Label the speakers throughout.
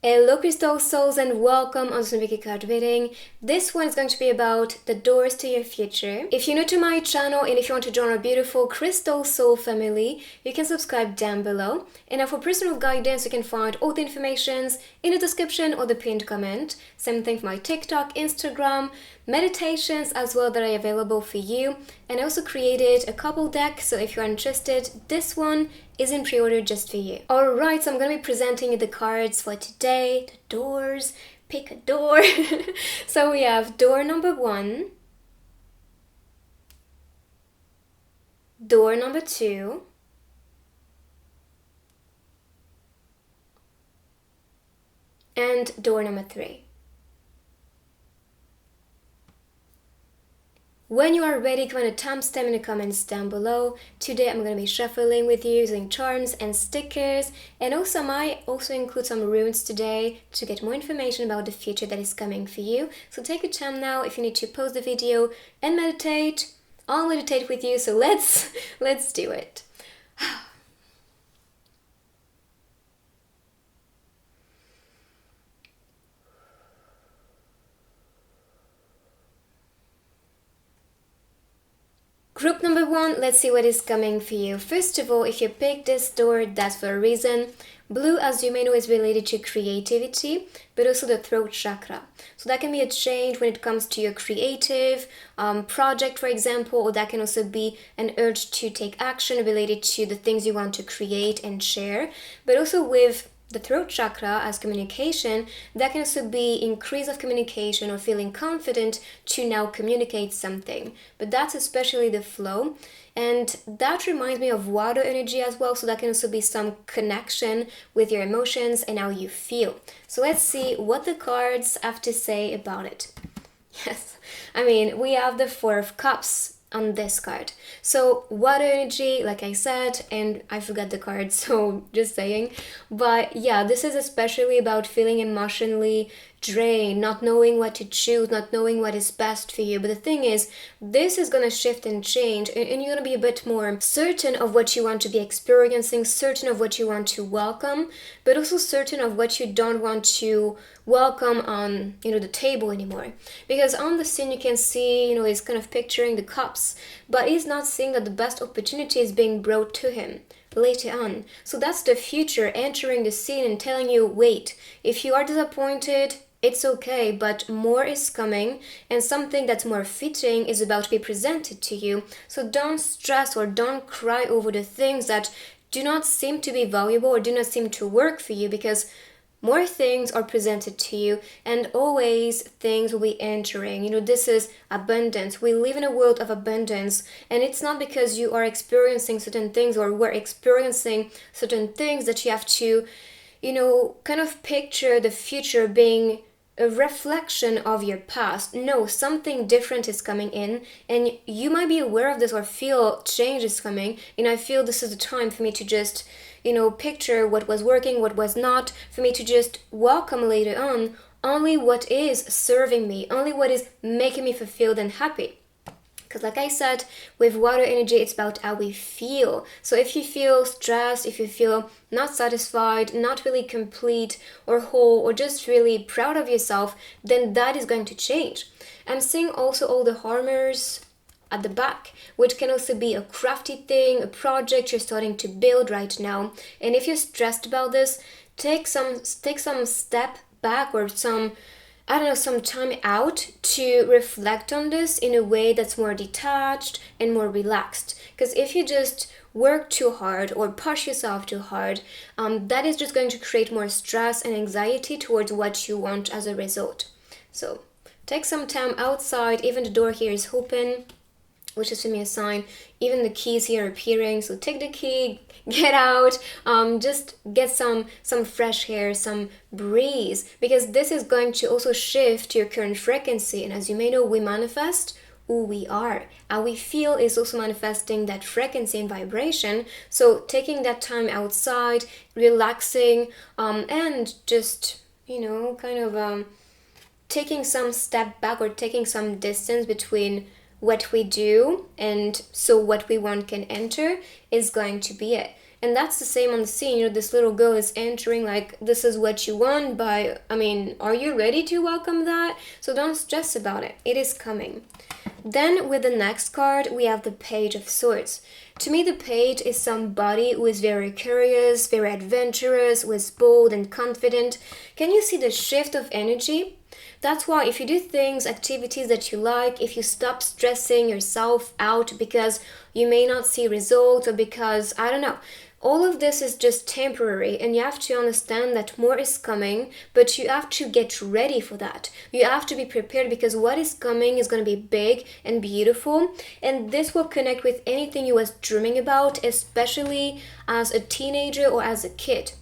Speaker 1: Hello Crystal Souls and welcome on Vicky card reading. This one is going to be about the doors to your future. If you're new to my channel and if you want to join our beautiful Crystal Soul family, you can subscribe down below. And now for personal guidance, you can find all the informations in the description or the pinned comment. Same thing for my TikTok, Instagram, meditations as well that are available for you. And I also created a couple decks, so if you're interested, this one is in pre-order just for you. Alright, so I'm going to be presenting you the cards for today, the doors. Pick a door. So we have door number 1, door number 2, and door number 3. When you are ready, comment a timestamp in the comments down below. Today I'm going to be shuffling with you using charms and stickers, and also I might also include some runes today to get more information about the future that is coming for you. So take your time now. If you need to pause the video and meditate, I'll meditate with you. So let's do it. Group number 1, let's see what is coming for you. First of all, if you picked this door, that's for a reason. Blue, as you may know, is related to creativity, but also the throat chakra. So that can be a change when it comes to your creative project, for example, or that can also be an urge to take action related to the things you want to create and share. But also with the throat chakra as communication, that can also be increase of communication or feeling confident to now communicate something. But that's especially the flow, and that reminds me of water energy as well, so that can also be some connection with your emotions and how you feel. So let's see what the cards have to say about it. Yes, I mean, we have the 4 of Cups on this card. So water energy, like I said, and I forgot the card, so just saying. But yeah, this is especially about feeling emotionally drained, not knowing what to choose, not knowing what is best for you. But the thing is, this is gonna shift and change, and you're gonna be a bit more certain of what you want to be experiencing, certain of what you want to welcome, but also certain of what you don't want to welcome on, the table anymore. Because on the scene you can see, he's kind of picturing the cups, but he's not seeing that the best opportunity is being brought to him later on. So that's the future entering the scene and telling you, wait, if you are disappointed, it's okay, but more is coming, and something that's more fitting is about to be presented to you. So don't stress or don't cry over the things that do not seem to be valuable or do not seem to work for you, because more things are presented to you, and always things will be entering. This is abundance. We live in a world of abundance, and it's not because you are experiencing certain things or we're experiencing certain things that you have to, kind of picture the future being a reflection of your past. No, something different is coming in, and you might be aware of this or feel change is coming. And I feel this is the time for me to just picture what was working, what was not, for me to just welcome later on only what is serving me, only what is making me fulfilled and happy. Because like I said, with water energy, it's about how we feel. So if you feel stressed, if you feel not satisfied, not really complete or whole, or just really proud of yourself, then that is going to change. I'm seeing also all the harmers at the back, which can also be a crafty thing, a project you're starting to build right now. And if you're stressed about this, take some step back or some time out to reflect on this in a way that's more detached and more relaxed. Because if you just work too hard or push yourself too hard, that is just going to create more stress and anxiety towards what you want as a result. So take some time outside. Even the door here is open, which is for me a sign. Even the keys here are appearing, so take the key, get out, just get some fresh air, some breeze, because this is going to also shift your current frequency. And as you may know, we manifest who we are. How we feel is also manifesting that frequency and vibration. So taking that time outside, relaxing, and just taking some step back or taking some distance between what we do and so what we want can enter is going to be it. And that's the same on the scene. This little girl is entering like, this is what you want, but are you ready to welcome that? So don't stress about it. It is coming. Then with the next card, we have the Page of Swords. To me, the page is somebody who is very curious, very adventurous, who is bold and confident. Can you see the shift of energy? That's why if you do things, activities that you like, if you stop stressing yourself out because you may not see results or because, I don't know, all of this is just temporary, and you have to understand that more is coming, but you have to get ready for that. You have to be prepared because what is coming is going to be big and beautiful, and this will connect with anything you was dreaming about, especially as a teenager or as a kid.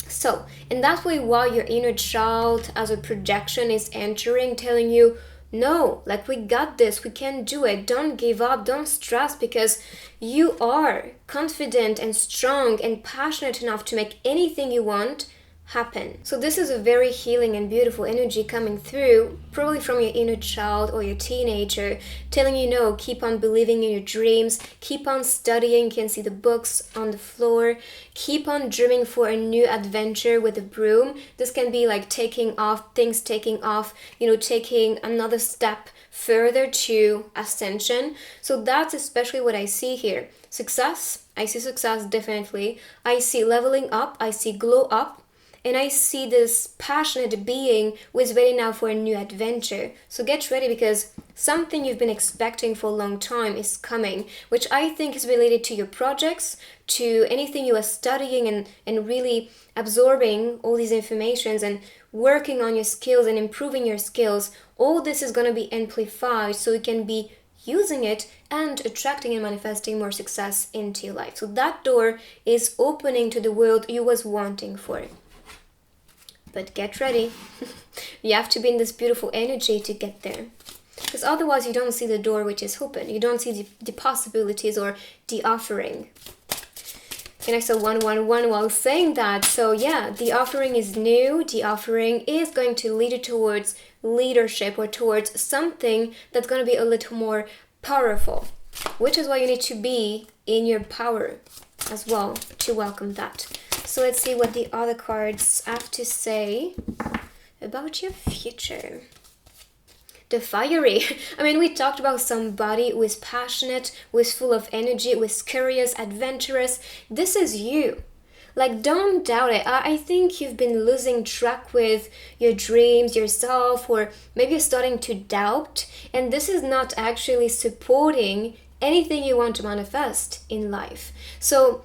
Speaker 1: So, and that's why your inner child as a projection is entering, telling you, no, like we got this, we can do it, don't give up, don't stress, because you are confident and strong and passionate enough to make anything you want happen. So this is a very healing and beautiful energy coming through, probably from your inner child or your teenager, telling you, no, keep on believing in your dreams, keep on studying, you can see the books on the floor, keep on dreaming for a new adventure with a broom. This can be like taking off, taking another step further to ascension. So that's especially what I see here. Success, I see success definitely. I see leveling up, I see glow up. And I see this passionate being who is ready now for a new adventure. So get ready because something you've been expecting for a long time is coming, which I think is related to your projects, to anything you are studying and really absorbing all these informations and working on your skills and improving your skills. All this is going to be amplified so you can be using it and attracting and manifesting more success into your life. So that door is opening to the world you was wanting for. But get ready. You have to be in this beautiful energy to get there. Because otherwise you don't see the door which is open. You don't see the possibilities or the offering. And I saw 111 while saying that. So yeah, the offering is new. The offering is going to lead you towards leadership or towards something that's going to be a little more powerful. Which is why you need to be in your power as well to welcome that. So let's see what the other cards have to say about your future. The fiery. We talked about somebody who is passionate, who is full of energy, who is curious, adventurous. This is you. Like, don't doubt it. I think you've been losing track with your dreams, yourself, or maybe you're starting to doubt. And this is not actually supporting anything you want to manifest in life. So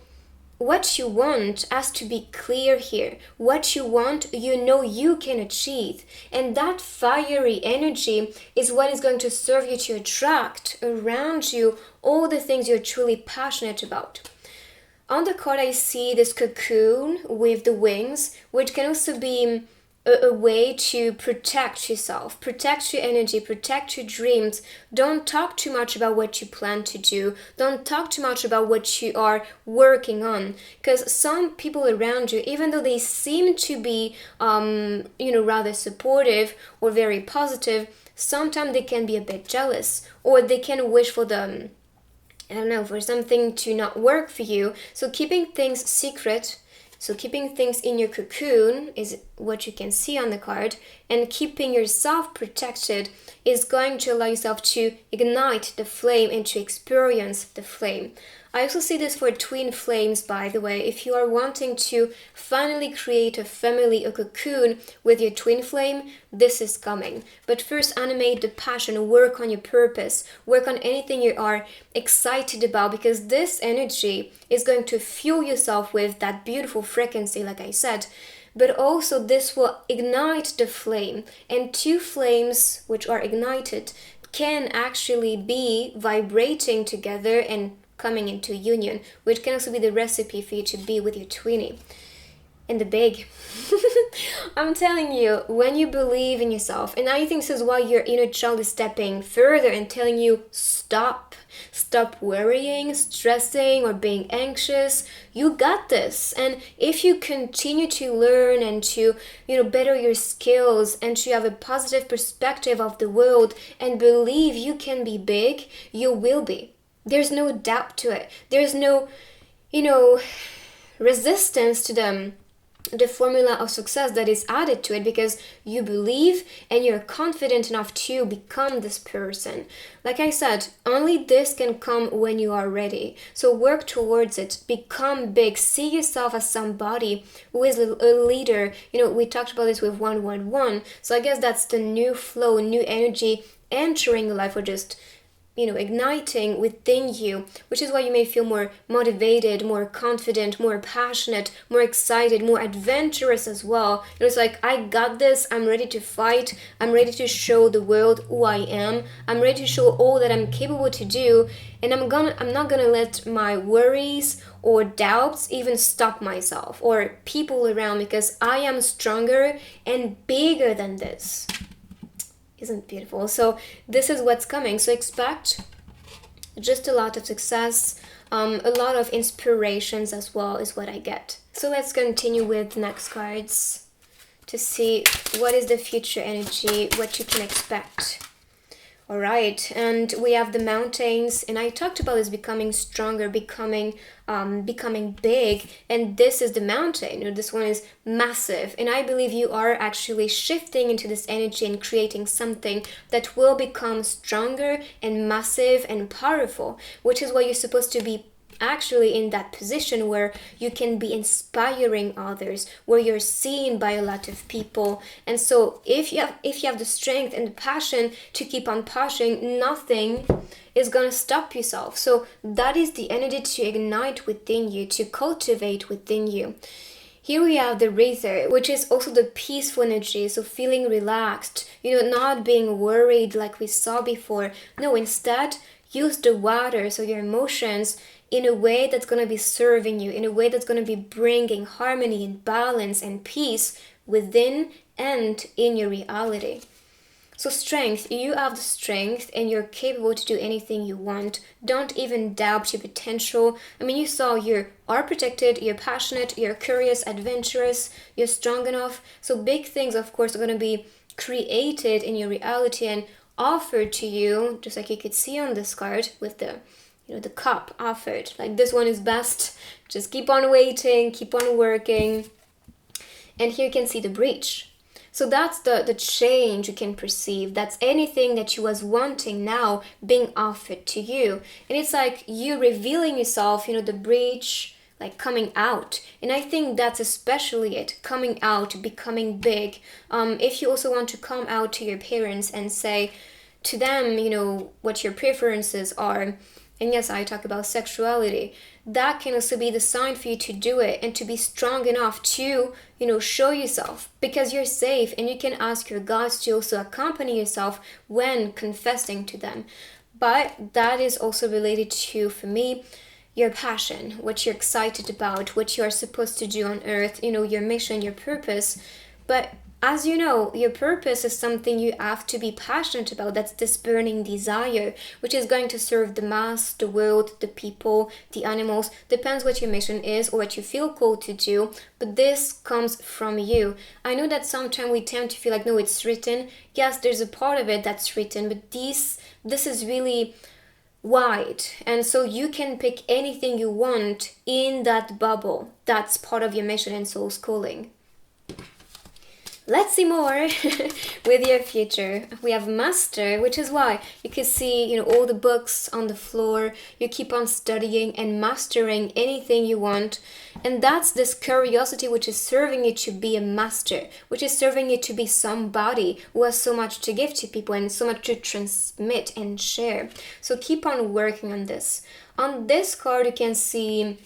Speaker 1: what you want has to be clear here. What you want, you can achieve. And that fiery energy is what is going to serve you to attract around you all the things you're truly passionate about. On the card, I see this cocoon with the wings, which can also be a way to protect yourself, protect your energy, protect your dreams. Don't talk too much about what you plan to do. Don't talk too much about what you are working on. Because some people around you, even though they seem to be, rather supportive or very positive, sometimes they can be a bit jealous or they can wish for them, for something to not work for you. So keeping things secret, so keeping things in your cocoon is what you can see on the card, and keeping yourself protected is going to allow yourself to ignite the flame and to experience the flame. I also see this for twin flames, by the way. If you are wanting to finally create a family, a cocoon with your twin flame, this is coming. But first, animate the passion, work on your purpose, work on anything you are excited about, because this energy is going to fuel yourself with that beautiful frequency, like I said. But also this will ignite the flame, and two flames which are ignited can actually be vibrating together and coming into union, which can also be the recipe for you to be with your twinnie. In the big. I'm telling you, when you believe in yourself, and I think this is why your inner child is stepping further and telling you, stop worrying, stressing, or being anxious. You got this. And if you continue to learn and to, better your skills and to have a positive perspective of the world and believe you can be big, you will be. There's no doubt to it. There's no, resistance to the formula of success that is added to it, because you believe and you're confident enough to become this person. Like I said, only this can come when you are ready. So work towards it, become big, see yourself as somebody who is a leader. We talked about this with 111. So I guess that's the new flow, new energy entering your life, or just igniting within you, which is why you may feel more motivated, more confident, more passionate, more excited, more adventurous as well. It's like, I got this, I'm ready to fight, I'm ready to show the world who I am, I'm ready to show all that I'm capable to do, and I'm not gonna let my worries or doubts even stop myself or people around, because I am stronger and bigger than this. Isn't beautiful? So this is what's coming. So expect just a lot of success, a lot of inspirations as well is what I get. So let's continue with next cards to see what is the future energy, what you can expect. All right, and we have the mountains, and I talked about this becoming stronger, becoming big, and this is the mountain. This one is massive, and I believe you are actually shifting into this energy and creating something that will become stronger and massive and powerful, which is why you're supposed to be actually in that position where you can be inspiring others, where you're seen by a lot of people. And so if you have the strength and the passion to keep on pushing, nothing is gonna stop yourself. So that is the energy to ignite within you, to cultivate within you. Here we have the Wraither, which is also the peaceful energy, so feeling relaxed, not being worried like we saw before. No, instead, use the water, so your emotions, in a way that's going to be serving you, in a way that's going to be bringing harmony and balance and peace within and in your reality. So strength, you have the strength and you're capable to do anything you want. Don't even doubt your potential. You saw you are protected, you're passionate, you're curious, adventurous, you're strong enough. So big things, of course, are going to be created in your reality and offered to you, just like you could see on this card with the cup offered. Like, this one is best. Just keep on waiting, keep on working. And here you can see the breach. So that's the change you can perceive. That's anything that you was wanting now being offered to you. And it's like you revealing yourself, the breach, like coming out. And I think that's especially it, coming out, becoming big. If you also want to come out to your parents and say to them, what your preferences are, and yes, I talk about sexuality, that can also be the sign for you to do it and to be strong enough to, show yourself, because you're safe, and you can ask your gods to also accompany yourself when confessing to them. But that is also related to, for me, your passion, what you're excited about, what you are supposed to do on earth, your mission, your purpose. But as you know, your purpose is something you have to be passionate about. That's this burning desire, which is going to serve the mass, the world, the people, the animals. Depends what your mission is or what you feel called to do. But this comes from you. I know that sometimes we tend to feel like, no, it's written. Yes, there's a part of it that's written, but this is really wide. And so you can pick anything you want in that bubble. That's part of your mission and soul's calling. Let's see more with your future. We have Master, which is why you can see, all the books on the floor. You keep on studying and mastering anything you want. And that's this curiosity which is serving you to be a master, which is serving you to be somebody who has so much to give to people and so much to transmit and share. So keep on working on this. On this card, you can see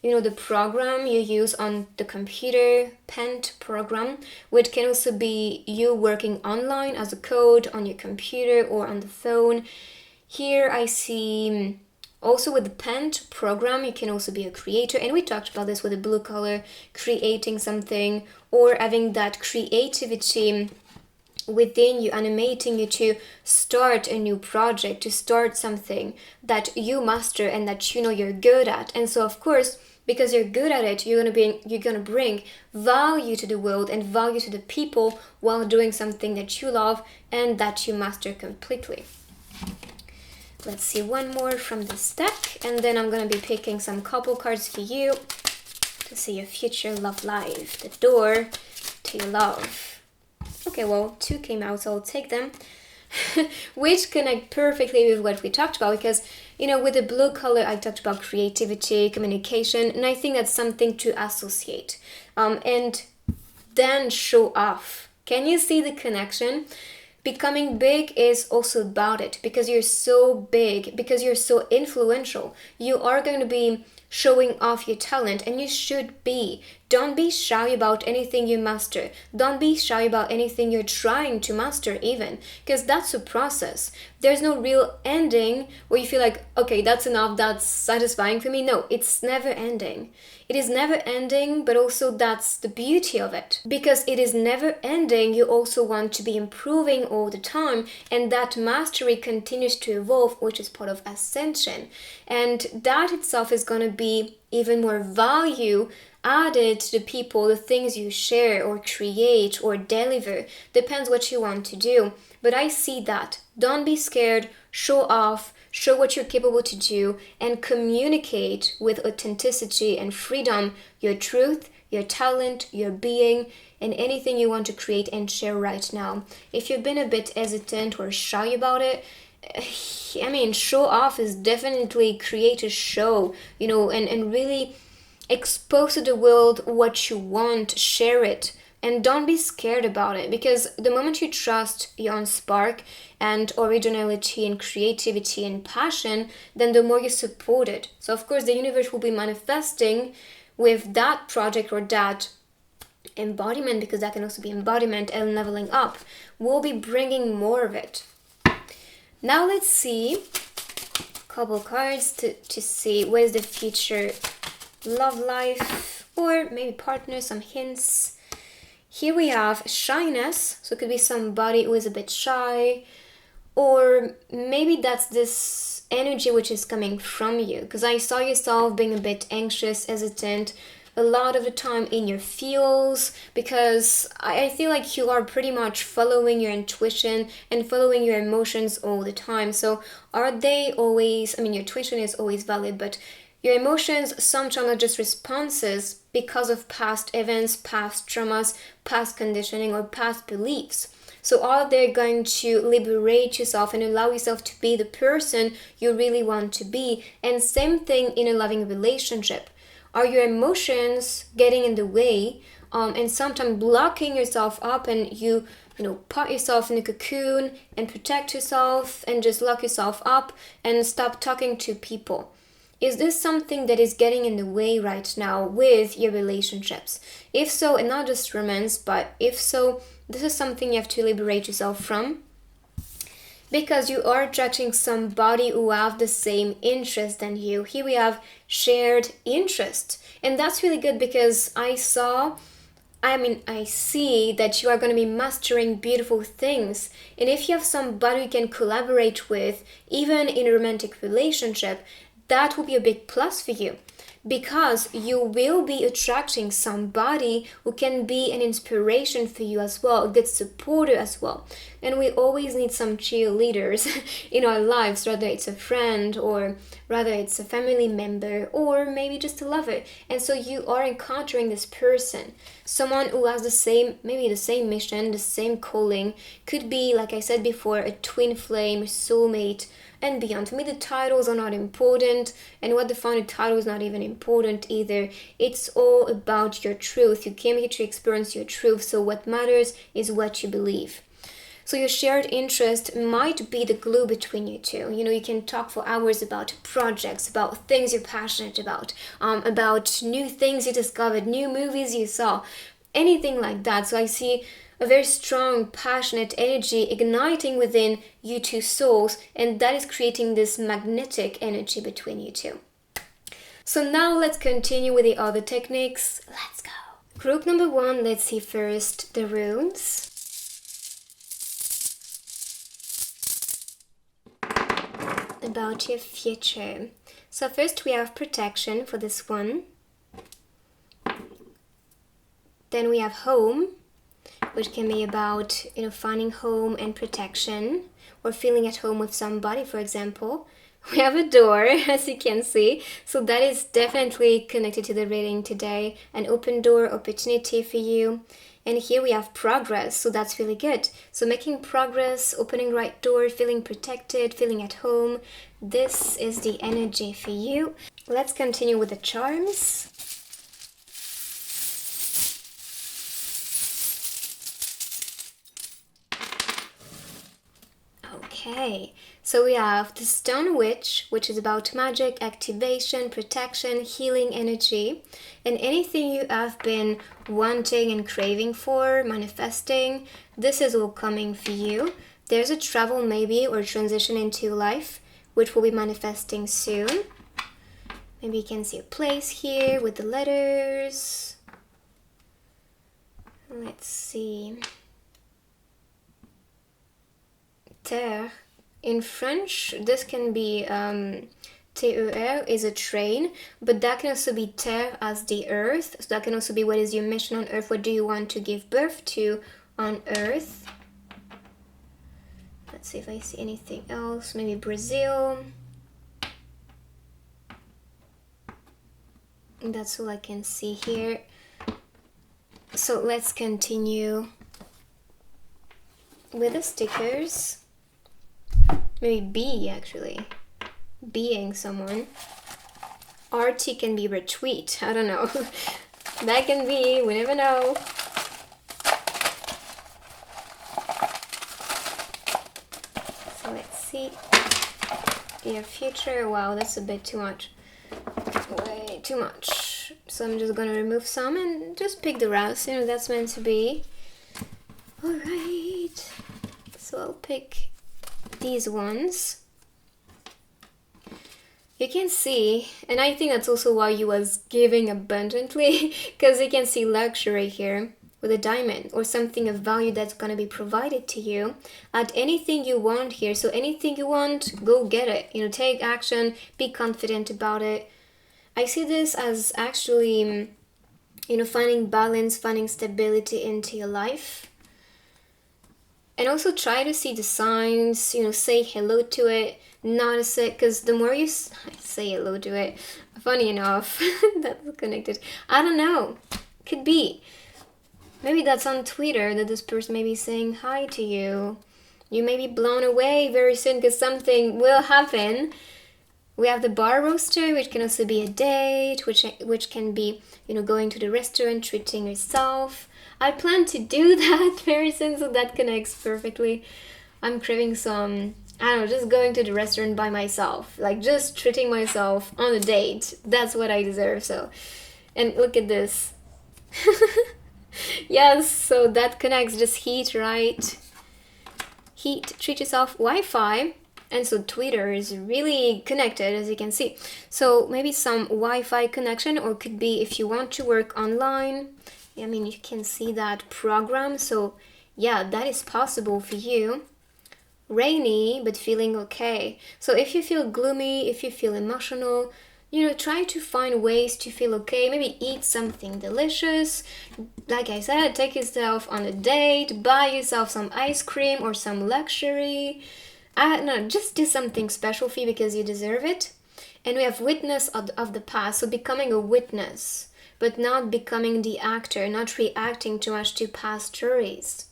Speaker 1: the program you use on the computer, Pent program, which can also be you working online as a code on your computer or on the phone. Here I see also with the Pent program, you can also be a creator. And we talked about this with the blue color, creating something or having that creativity within you, animating you to start a new project, to start something that you master and that you're good at. And so, of course, because you're good at it, you're gonna bring value to the world and value to the people while doing something that you love and that you master completely. Let's see one more from this deck, and then I'm going to be picking some couple cards for you to see your future love life, the door to your love. Okay, well, 2 came out, so I'll take them. Which connect perfectly with what we talked about, because, you know, with the blue color, I talked about creativity, communication, and I think that's something to associate. And then show off. Can you see the connection? Becoming big is also about it, because you're so big, because you're so influential. You are going to be showing off your talent, and you should be. Don't be shy about anything you master. Don't be shy about anything you're trying to master even, because that's a process. There's no real ending where you feel like, okay, that's enough, that's satisfying for me. No, it's never ending. It is never ending, but also that's the beauty of it. Because it is never ending, you also want to be improving all the time, and that mastery continues to evolve, which is part of ascension. And that itself is going to be even more value added to the people, the things you share or create or deliver. Depends what you want to do. But I see that. Don't be scared. Show off. Show what you're capable to do, and communicate with authenticity and freedom your truth, your talent, your being, and anything you want to create and share right now. If you've been a bit hesitant or shy about it, I mean, show off is definitely create a show, you know, and really expose to the world what you want, share it. And don't be scared about it, because the moment you trust your own spark and originality and creativity and passion, then the more you support it. So of course the universe will be manifesting with that project or that embodiment, because that can also be embodiment and leveling up. We'll be bringing more of it. Now let's see a couple cards to see what is the future love life, or maybe partner, some hints. Here we have shyness, so it could be somebody who is a bit shy, or maybe that's this energy which is coming from you, because I saw yourself being a bit anxious, hesitant, a lot of the time in your feels, because I feel like you are pretty much following your intuition and following your emotions all the time. So are they always, I mean, your intuition is always valid, but your emotions sometimes are just responses because of past events, past traumas, past conditioning, or past beliefs. So are they going to liberate yourself and allow yourself to be the person you really want to be? And same thing in a loving relationship. Are your emotions getting in the way and sometimes blocking yourself up, and you put yourself in a cocoon and protect yourself and just lock yourself up and stop talking to people? Is this something that is getting in the way right now with your relationships? If so, and not just romance, but if so, this is something you have to liberate yourself from, because you are attracting somebody who have the same interest than you. Here we have shared interest, and that's really good, because I see that you are going to be mastering beautiful things. And if you have somebody you can collaborate with, even in a romantic relationship, that will be a big plus for you, because you will be attracting somebody who can be an inspiration for you as well, a good supporter as well. And we always need some cheerleaders in our lives, whether it's a friend or rather it's a family member or maybe just a lover. And so you are encountering this person, someone who has the same mission, the same calling. Could be, like I said before, a twin flame, a soulmate, and beyond. For me, the titles are not important, and what defines a title is not even important either. It's all about your truth. You came here to experience your truth, so what matters is what you believe. So your shared interest might be the glue between you two. You can talk for hours about projects, about things you're passionate about new things you discovered, new movies you saw, anything like that. So I see a very strong, passionate energy igniting within you two souls, and that is creating this magnetic energy between you two. So now let's continue with the other techniques. Let's go. Group number 1, let's see first the runes. About your future. So first we have protection for this one. Then we have home. which can be about, finding home and protection, or feeling at home with somebody, for example. We have a door, as you can see, so that is definitely connected to the reading today. An open door opportunity for you. And here we have progress, so that's really good. So making progress, opening right door, feeling protected, feeling at home. This is the energy for you. Let's continue with the charms. Okay, so we have the Stone Witch, which is about magic, activation, protection, healing energy, and anything you have been wanting and craving for, manifesting, this is all coming for you. There's a travel maybe, or transition into life, which will be manifesting soon. Maybe you can see a place here with the letters. Let's see. Terre. In French, this can be TER is a train, but that can also be terre as the earth. So that can also be what is your mission on earth, what do you want to give birth to on earth. Let's see if I see anything else. Maybe Brazil. That's all I can see here. So let's continue with the stickers. Maybe be, actually. Being someone. RT can be retweet. I don't know. That can be, we never know. So let's see. Your future. Wow, that's a bit too much. Way too much. So I'm just gonna remove some and just pick the rest. That's meant to be. Alright. So I'll pick these ones. You can see, and I think that's also why you was giving abundantly, because you can see luxury here with a diamond, or something of value that's going to be provided to you. Add anything you want here. So anything you want, go get it. Take action, be confident about it. I see this as actually, finding balance, finding stability into your life. And also try to see the signs, say hello to it, notice it, because the more you say hello to it, funny enough, that's connected. I don't know, could be. Maybe that's on Twitter that this person may be saying hi to you. You may be blown away very soon because something will happen. We have the bar roaster, which can also be a date, which can be, going to the restaurant, treating yourself. I plan to do that very soon, so that connects perfectly. I'm craving some, I don't know, just going to the restaurant by myself. Like, just treating myself on a date. That's what I deserve, so. And look at this. Yes, so that connects, just heat, right? Heat, treat yourself, Wi-Fi. And so Twitter is really connected, as you can see. So maybe some Wi-Fi connection, or could be if you want to work online. I mean, you can see that program. So yeah, that is possible for you. Rainy, but feeling okay. So if you feel gloomy, if you feel emotional, try to find ways to feel okay. Maybe eat something delicious. Like I said, take yourself on a date, buy yourself some ice cream or some luxury. No, just do something special for you because you deserve it. And we have witness of the past, so becoming a witness, but not becoming the actor, not reacting too much to past stories.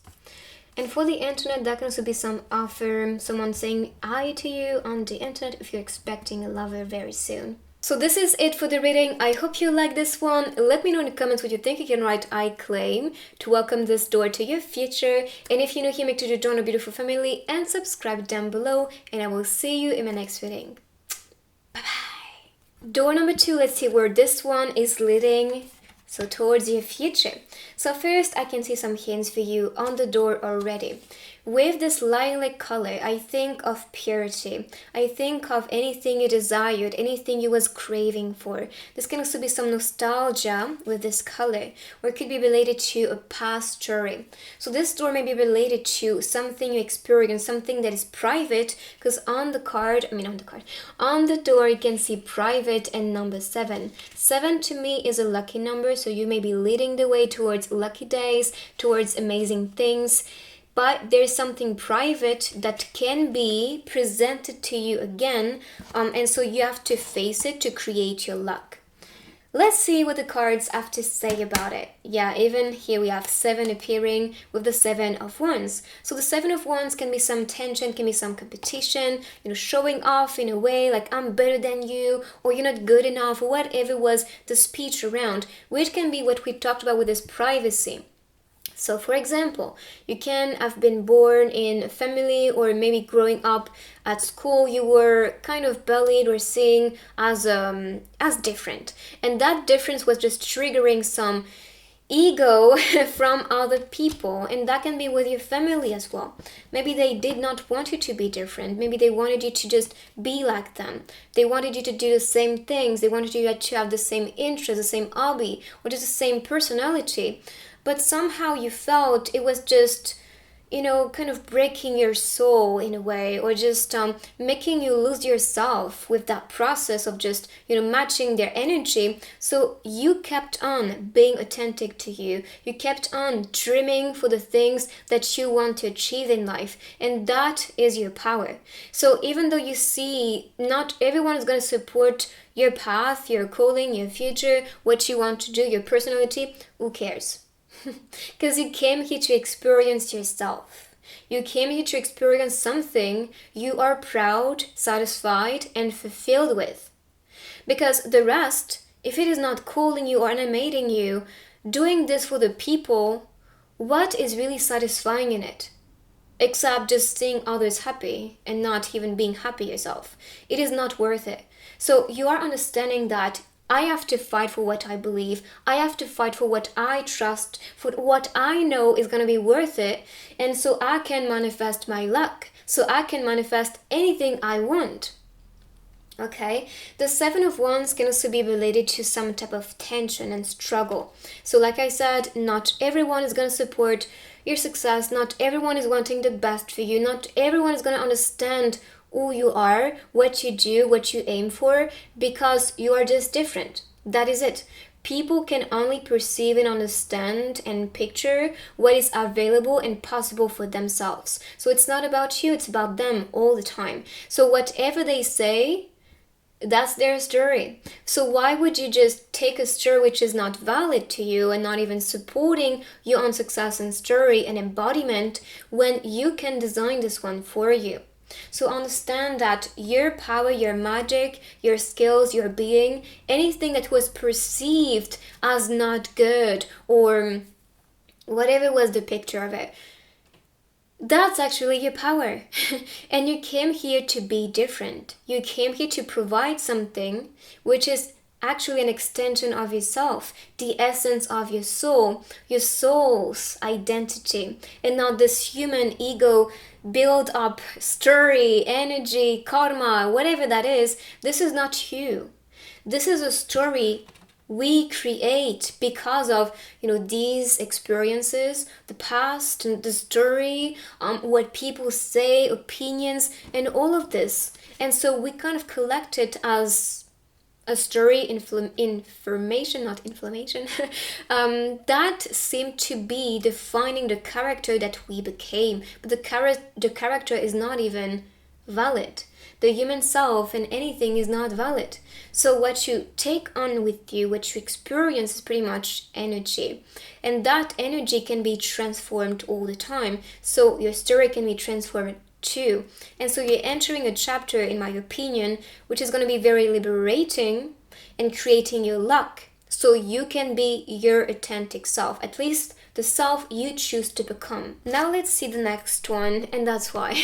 Speaker 1: And for the internet, that can also be some offer, someone saying hi to you on the internet if you're expecting a lover very soon. So this is it for the reading. I hope you like this one. Let me know in the comments what you think. You can write I claim to welcome this door to your future. And if you're new here, make sure to join a beautiful family and subscribe down below. And I will see you in my next reading. Bye-bye. Door number 2, let's see where this one is leading. So towards your future. So first I can see some hints for you on the door already. With this lilac color, I think of purity. I think of anything you desired, anything you was craving for. This can also be some nostalgia with this color, or it could be related to a past story. So this door may be related to something you experienced, something that is private, because on the door you can see private and number 7. 7 to me is a lucky number, so you may be leading the way towards lucky days, towards amazing things, but there's something private that can be presented to you again, and so you have to face it to create your luck. Let's see what the cards have to say about it. Yeah, even here we have 7 appearing with the 7 of Wands. So the 7 of Wands can be some tension, can be some competition, showing off in a way like I'm better than you, or you're not good enough, or whatever was the speech around, which can be what we talked about with this privacy. So for example, you can have been born in a family, or maybe growing up at school you were kind of bullied or seen as different, and that difference was just triggering some ego from other people, and that can be with your family as well. Maybe they did not want you to be different. Maybe they wanted you to just be like them. They wanted you to do the same things. They wanted you to have the same interests, the same hobby, or just the same personality. But somehow you felt it was just, kind of breaking your soul in a way, or just making you lose yourself with that process of just, matching their energy. So you kept on being authentic to you. You kept on dreaming for the things that you want to achieve in life. And that is your power. So even though you see not everyone is going to support your path, your calling, your future, what you want to do, your personality, who cares? Because you came here to experience yourself. You came here to experience something you are proud, satisfied, and fulfilled with. Because the rest, if it is not calling you or animating you, doing this for the people, what is really satisfying in it? Except just seeing others happy and not even being happy yourself. It is not worth it. So you are understanding that I have to fight for what I believe. I have to fight for what I trust, for what I know is going to be worth it. And so I can manifest my luck. So I can manifest anything I want. Okay, the 7 of Wands can also be related to some type of tension and struggle. So like I said, not everyone is going to support your success. Not everyone is wanting the best for you. Not everyone is going to understand who you are, what you do, what you aim for, because you are just different. That is it. People can only perceive and understand and picture what is available and possible for themselves. So it's not about you, it's about them all the time. So whatever they say, that's their story. So why would you just take a story which is not valid to you and not even supporting your own success and story and embodiment when you can design this one for you? So understand that your power, your magic, your skills, your being, anything that was perceived as not good or whatever was the picture of it, that's actually your power. And you came here to be different. You came here to provide something which is actually an extension of yourself, the essence of your soul's identity, and not this human ego build up story, energy, karma, whatever that is. This is not you. This is a story we create because of these experiences, the past, and the story, what people say, opinions, and all of this. And so we kind of collect it as a story, information, not inflammation, that seemed to be defining the character that we became. But the character is not even valid. The human self and anything is not valid. So what you take on with you, what you experience, is pretty much energy. And that energy can be transformed all the time. So your story can be transformed too. And so you're entering a chapter, in my opinion, which is going to be very liberating and creating your luck, so you can be your authentic self, at least the self you choose to become. Now let's see the next one, and that's why.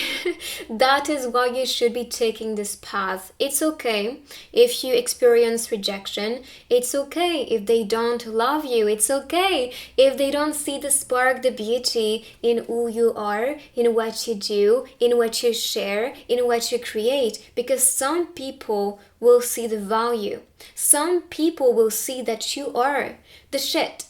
Speaker 1: That is why you should be taking this path. It's okay if you experience rejection. It's okay if they don't love you. It's okay if they don't see the spark, the beauty in who you are, in what you do, in what you share, in what you create. Because some people will see the value. Some people will see that you are the shit.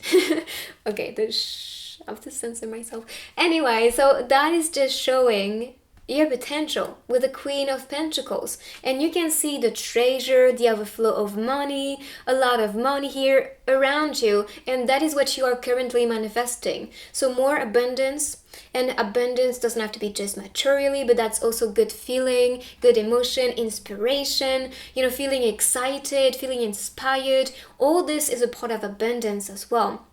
Speaker 1: Okay, I have to censor myself. Anyway, so that is just showing your potential with the Queen of Pentacles. And you can see the treasure, the overflow of money, a lot of money here around you, and that is what you are currently manifesting. So more abundance, and abundance doesn't have to be just materially, but that's also good feeling, good emotion, inspiration, feeling excited, feeling inspired. All this is a part of abundance as well.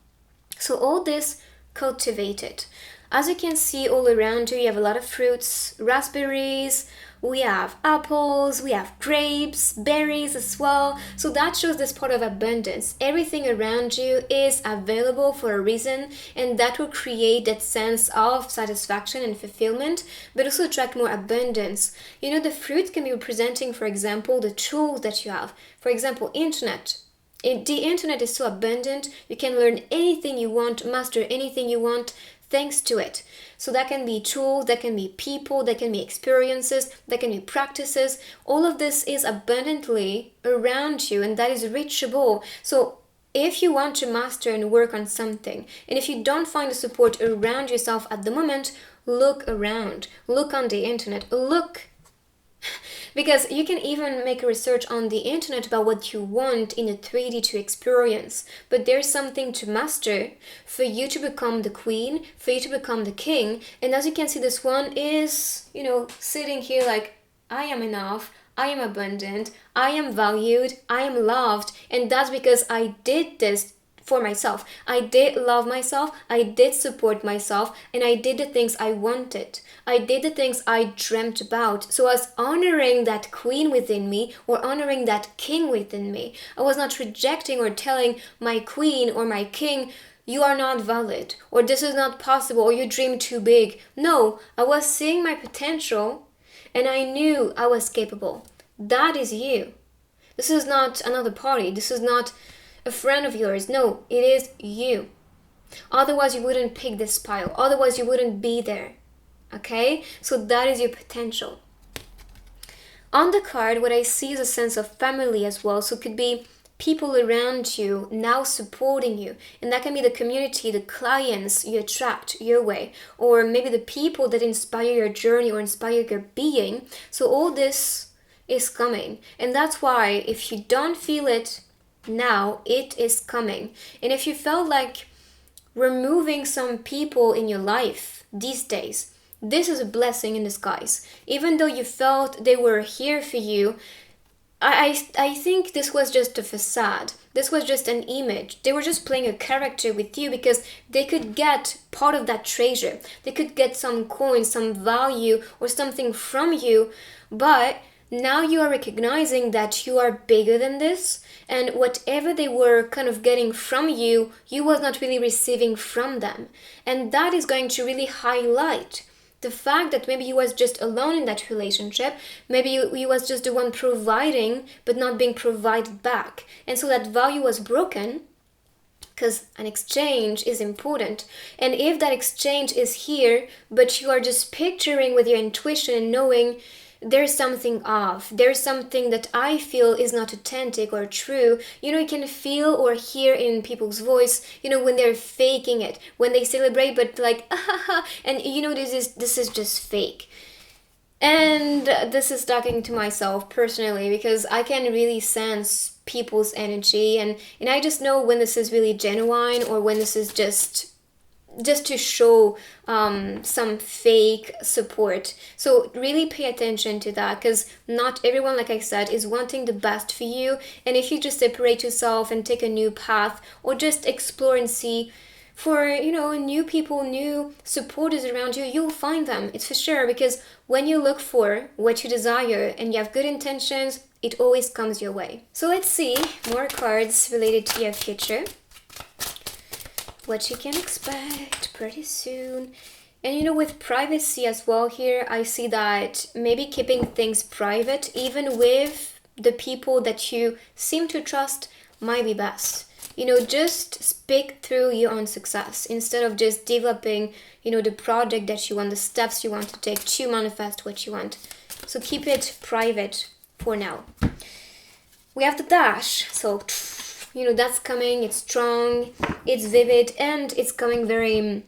Speaker 1: So all this cultivated. As you can see all around you, you have a lot of fruits, raspberries, we have apples, we have grapes, berries as well. So that shows this part of abundance. Everything around you is available for a reason, and that will create that sense of satisfaction and fulfillment, but also attract more abundance. The fruit can be representing, for example, the tools that you have. For example, internet. The internet is so abundant, you can learn anything you want, master anything you want, thanks to it. So that can be tools, that can be people, that can be experiences, that can be practices. All of this is abundantly around you, and that is reachable. So if you want to master and work on something, and if you don't find the support around yourself at the moment, look around, look on the internet, look. Because you can even make a research on the internet about what you want in a 3D to experience. But there's something to master for you to become the queen, for you to become the king. And as you can see, this one is, sitting here like, I am enough, I am abundant, I am valued, I am loved. And that's because I did this for myself. I did love myself, I did support myself, and I did the things I wanted. I did the things I dreamt about. So I was honoring that queen within me, or honoring that king within me. I was not rejecting or telling my queen or my king, you are not valid, or this is not possible, or you dream too big. No, I was seeing my potential, and I knew I was capable. That is you. This is not another party. This is not a friend of yours. No, it is you. Otherwise, you wouldn't pick this pile. Otherwise, you wouldn't be there. Okay? So that is your potential. On the card, what I see is a sense of family as well. So it could be people around you now supporting you. And that can be the community, the clients you attract your way. Or maybe the people that inspire your journey or inspire your being. So all this is coming. And that's why if you don't feel it now, it is coming. And if you felt like removing some people in your life these days, this is a blessing in disguise. Even though you felt they were here for you, I think this was just a facade. This was just an image. They were just playing a character with you because they could get part of that treasure. They could get some coin, some value, or something from you. But now you are recognizing that you are bigger than this, and whatever they were kind of getting from you, you was not really receiving from them. And that is going to really highlight the fact that maybe you was just alone in that relationship, maybe you was just the one providing but not being provided back. And so that value was broken, because an exchange is important. And if that exchange is here, but you are just picturing with your intuition and knowing there's something off, there's something that I feel is not authentic or true. You can feel or hear in people's voice, when they're faking it, when they celebrate, but like, and this is just fake. And this is talking to myself personally, because I can really sense people's energy, and I just know when this is really genuine or when this is just to show some fake support. So really pay attention to that, because not everyone, like I said, is wanting the best for you. And if you just separate yourself and take a new path, or just explore and see for new people, new supporters around you, you'll find them. It's for sure, because when you look for what you desire and you have good intentions, it always comes your way. So let's see more cards related to your future, what you can expect pretty soon. And with privacy as well here, I see that maybe keeping things private, even with the people that you seem to trust, might be best. Just speak through your own success instead of just developing, the project that you want, the steps you want to take to manifest what you want. So keep it private for now. We have the dash. So that's coming, it's strong, it's vivid, and it's coming very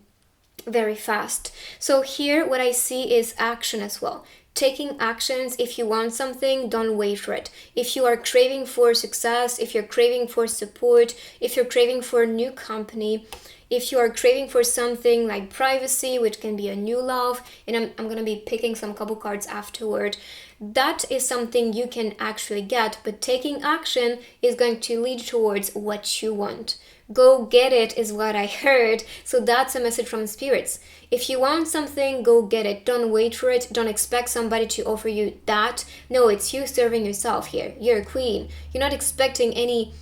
Speaker 1: very fast. So here what I see is action as well. Taking actions. If you want something, don't wait for it. If you are craving for success, if you're craving for support, if you're craving for a new company, if you are craving for something like privacy, which can be a new love, and I'm going to be picking some couple cards afterward, that is something you can actually get, but taking action is going to lead towards what you want. Go get it is what I heard. So that's a message from spirits. If you want something, go get it. Don't wait for it. Don't expect somebody to offer you that. No, it's you serving yourself here. You're a queen. You're not expecting any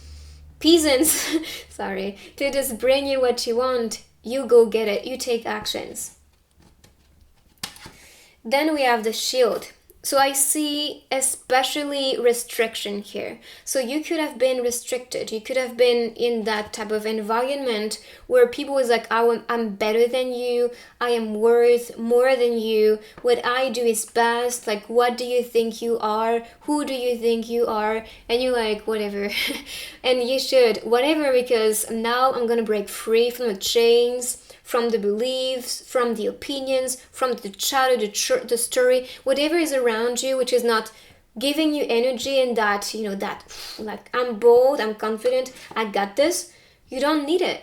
Speaker 1: peasants, sorry, to just bring you what you want. You go get it. You take actions. Then we have the shield. So I see especially restriction here. So you could have been restricted. You could have been in that type of environment where people was like, I'm better than you. I am worth more than you. What I do is best. Like, what do you think you are? Who do you think you are? And you're like, whatever. And you should, whatever, because now I'm going to break free from the chains, from the beliefs, from the opinions, from the shadow, the story, whatever is around you, which is not giving you energy and that, that like, I'm bold, I'm confident, I got this. You don't need it.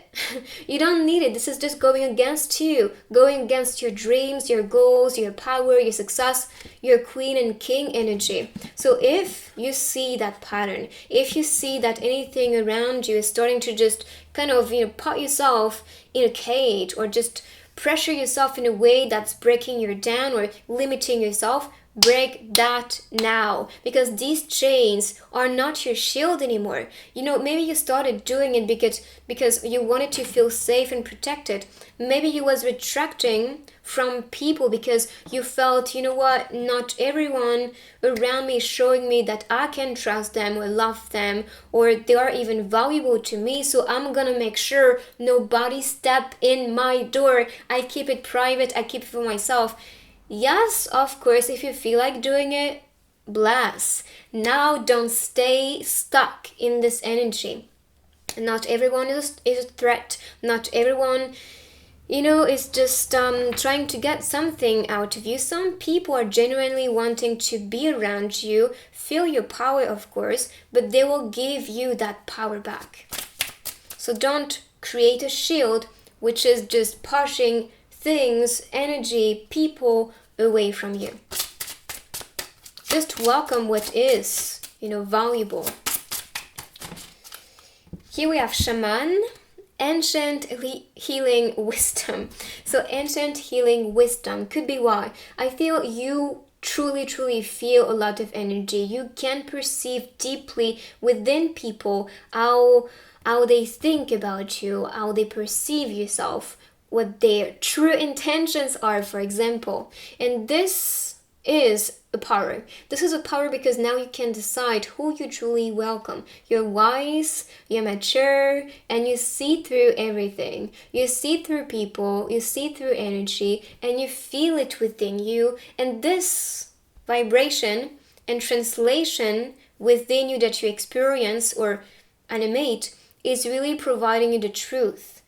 Speaker 1: You don't need it. This is just going against you, going against your dreams, your goals, your power, your success, your queen and king energy. So if you see that pattern, if you see that anything around you is starting to just kind of, put yourself in a cage or just pressure yourself in a way that's breaking you down or limiting yourself, break that now, because these chains are not your shield anymore. Maybe you started doing it because you wanted to feel safe and protected. Maybe you was retracting from people because you felt, what, not everyone around me is showing me that I can trust them or love them or they are even valuable to me, so I'm gonna make sure nobody step in my door. I keep it private, I keep it for myself. Yes, of course, if you feel like doing it, bless. Now don't stay stuck in this energy. Not everyone is a threat. Not everyone, is just trying to get something out of you. Some people are genuinely wanting to be around you, feel your power, of course, but they will give you that power back. So don't create a shield which is just pushing things, energy, people away from you. Just welcome what is, valuable. Here we have shaman, ancient healing wisdom. So ancient healing wisdom could be why I feel you truly feel a lot of energy. You can perceive deeply within people how they think about you, how they perceive yourself, what their true intentions are, for example. And this is a power. This is a power because now you can decide who you truly welcome. You're wise, you're mature, and you see through everything. You see through people, you see through energy, and you feel it within you. And this vibration and translation within you that you experience or animate is really providing you the truth.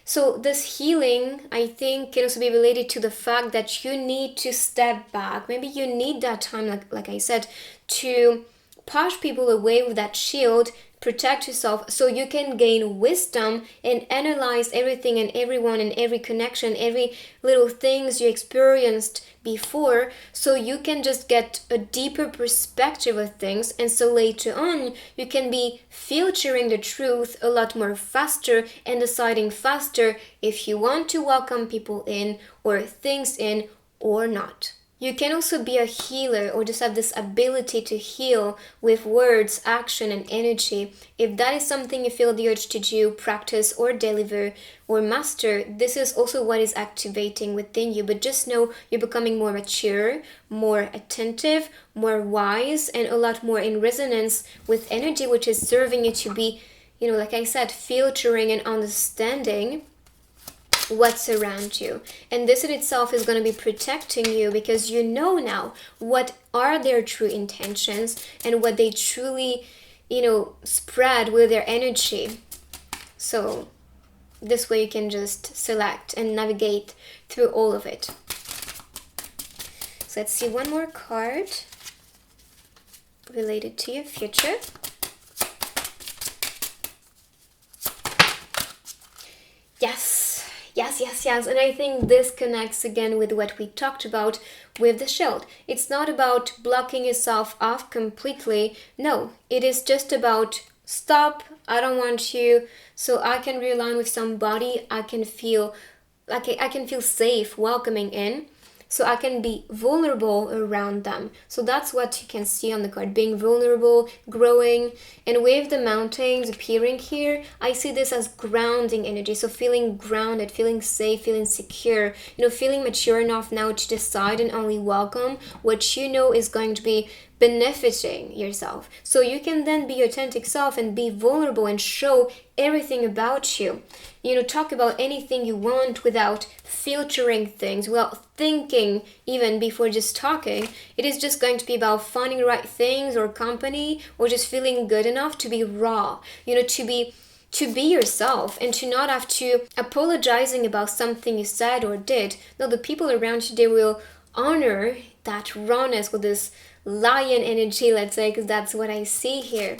Speaker 1: So this healing, I think, can also be related to the fact that you need to step back. Maybe you need that time, like I said, to push people away with that shield, protect yourself so you can gain wisdom and analyze everything and everyone and every connection, every little things you experienced before, so you can just get a deeper perspective of things, and so later on you can be filtering the truth a lot more faster and deciding faster if you want to welcome people in or things in or not. You can also be a healer or just have this ability to heal with words, action, and energy. If that is something you feel the urge to do, practice, or deliver, or master, this is also what is activating within you. But just know you're becoming more mature, more attentive, more wise, and a lot more in resonance with energy, which is serving you to be, like I said, filtering and understanding what's around you. And this in itself is going to be protecting you because you know now what are their true intentions and what they truly, spread with their energy. So This way you can just select and navigate through all of it. So let's see one more card related to your future. Yes. And I think this connects again with what we talked about with the shield. It's not about blocking yourself off completely. No, it is just about stop, I don't want you, so I can realign with somebody I can feel safe welcoming in. So I can be vulnerable around them. So that's what you can see on the card, being vulnerable, growing. And with the mountains appearing here, I see this as grounding energy. So feeling grounded, feeling safe, feeling secure, feeling mature enough now to decide and only welcome what you know is going to be benefiting yourself. So you can then be your authentic self and be vulnerable and show everything about you. Talk about anything you want without filtering things, without thinking even before just talking. It is just going to be about finding the right things or company, or just feeling good enough to be raw, to be yourself and to not have to apologizing about something you said or did. No, the people around you, they will honor that rawness with this lion energy, let's say, because that's what I see here.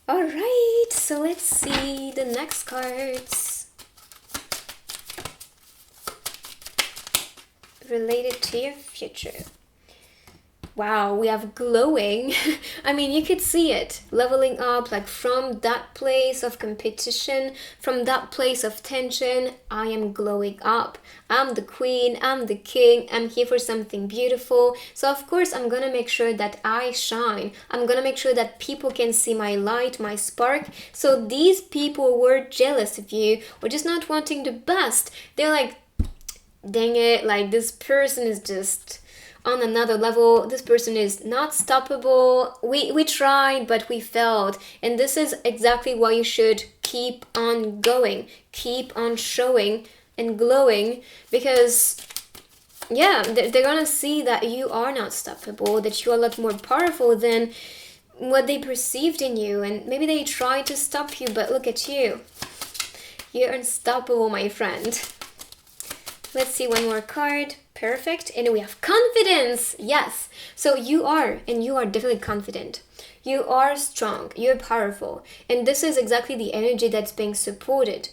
Speaker 1: All right, so let's see the next cards related to your future. Wow, we have glowing. I mean, you could see it leveling up, like from that place of competition, from that place of tension. I am glowing up. I'm the queen, I'm the king, I'm here for something beautiful. So of course I'm gonna make sure that I shine. I'm gonna make sure that people can see my light, my spark. So these people were jealous of you or just not wanting the best. They're like, dang it, like this person is just on another level. This person is not stoppable. We tried, but we failed. And this is exactly why you should keep on going, keep on showing and glowing, because they're gonna see that you are not stoppable, that you are a lot more powerful than what they perceived in you. And maybe they tried to stop you, but look at you. You're unstoppable, my friend. Let's see one more card. Perfect. And we have confidence. Yes. So you are definitely confident. You are strong. You're powerful. And this is exactly the energy that's being supported.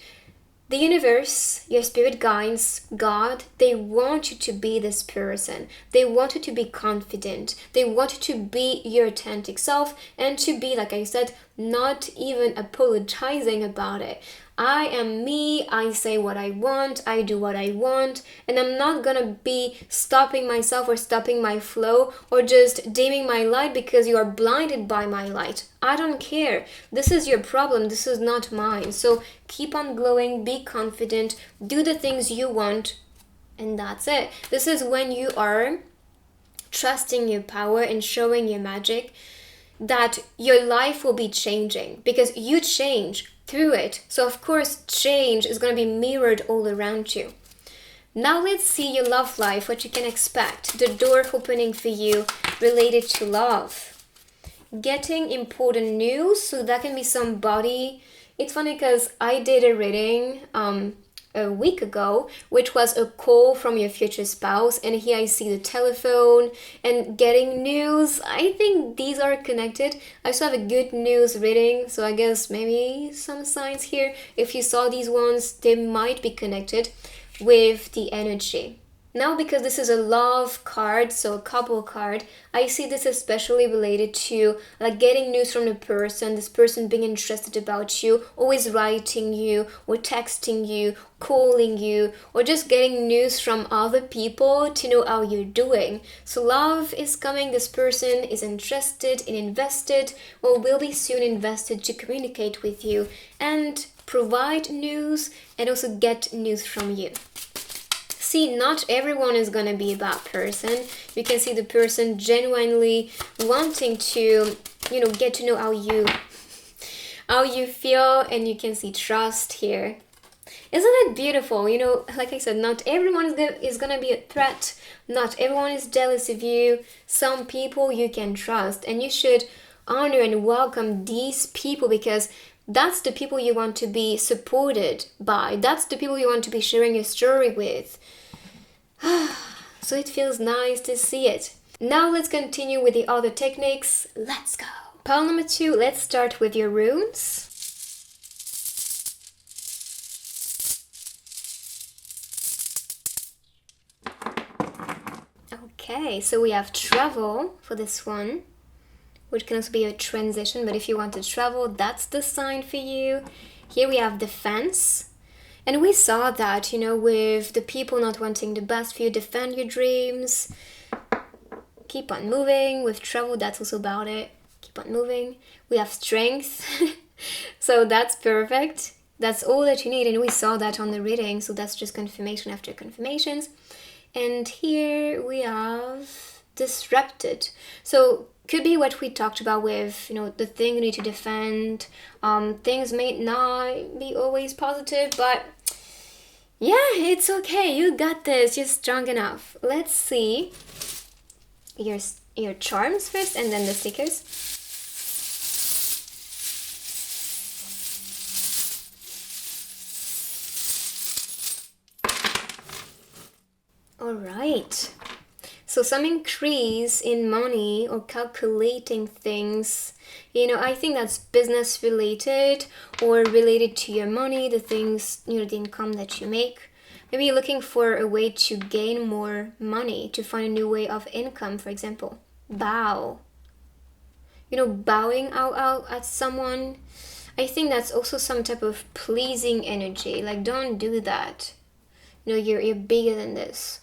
Speaker 1: The universe, your spirit guides, God, they want you to be this person. They want you to be confident. They want you to be your authentic self and to be, like I said, not even apologizing about it. I am me, I say what I want, I do what I want, and I'm not gonna be stopping myself or stopping my flow or just dimming my light because you are blinded by my light. I don't care. This is your problem, this is not mine. So keep on glowing, be confident, do the things you want, and that's it. This is when you are trusting your power and showing your magic, that your life will be changing because you change through it. So of course change is going to be mirrored all around you. Now let's see your love life, what you can expect, the door opening for you related to love. Getting important news, so that can be somebody. It's funny because I did a reading a week ago, which was a call from your future spouse, and here I see the telephone and getting news. I think these are connected. I also have a good news reading, so I guess maybe some signs here. If you saw these ones, they might be connected with the energy. Now, because this is a love card, so a couple card, I see this especially related to like getting news from the person, this person being interested about you, always writing you or texting you, calling you, or just getting news from other people to know how you're doing. So love is coming, this person is interested and invested, or will be soon invested to communicate with you and provide news and also get news from you. See, not everyone is gonna be a bad person. You can see the person genuinely wanting to, get to know how you feel, and you can see trust here. Isn't it beautiful? Like I said, not everyone is gonna be a threat. Not everyone is jealous of you. Some people you can trust, and you should honor and welcome these people because That's the people you want to be supported by. That's the people you want to be sharing your story with. So it feels nice to see it. Now let's continue with the other techniques. Let's go. Pile number 2, let's start with your runes. Okay, so we have travel for this one, which can also be a transition, but if you want to travel, that's the sign for you. Here we have defense. And we saw that, with the people not wanting the best for you, defend your dreams. Keep on moving. With travel, that's also about it. Keep on moving. We have strength. So that's perfect. That's all that you need. And we saw that on the reading. So that's just confirmation after confirmations. And here we have disrupted. So could be what we talked about with, the thing you need to defend. Things may not be always positive, but yeah, it's okay. You got this. You're strong enough. Let's see your charms first and then the stickers. All right. So some increase in money or calculating things, I think that's business related or related to your money, the things, the income that you make. Maybe you're looking for a way to gain more money, to find a new way of income, for example. Bow. Bowing out at someone. I think that's also some type of pleasing energy. Like, don't do that. You're bigger than this.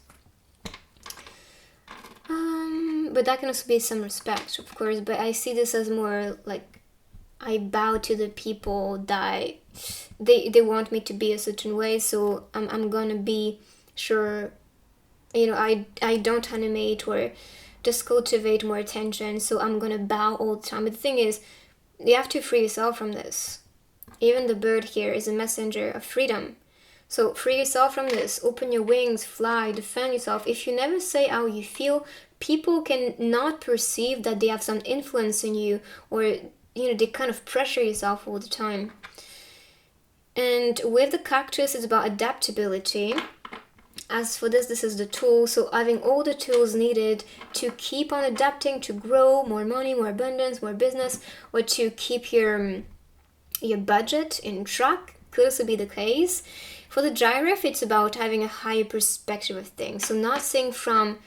Speaker 1: But that can also be some respect, of course, but I see this as more like I bow to the people that they want me to be a certain way, so I'm gonna be sure, I don't animate or just cultivate more attention, so I'm gonna bow all the time. But the thing is, you have to free yourself from this. Even the bird here is a messenger of freedom. So free yourself from this, open your wings, fly, defend yourself. If you never say how you feel, people can not perceive that they have some influence in you, or they kind of pressure yourself all the time. And with the cactus, it's about adaptability. As for this is the tool, so having all the tools needed to keep on adapting, to grow more money, more abundance, more business, or to keep your budget in track could also be the case. For the giraffe, it's about having a higher perspective of things. So not seeing from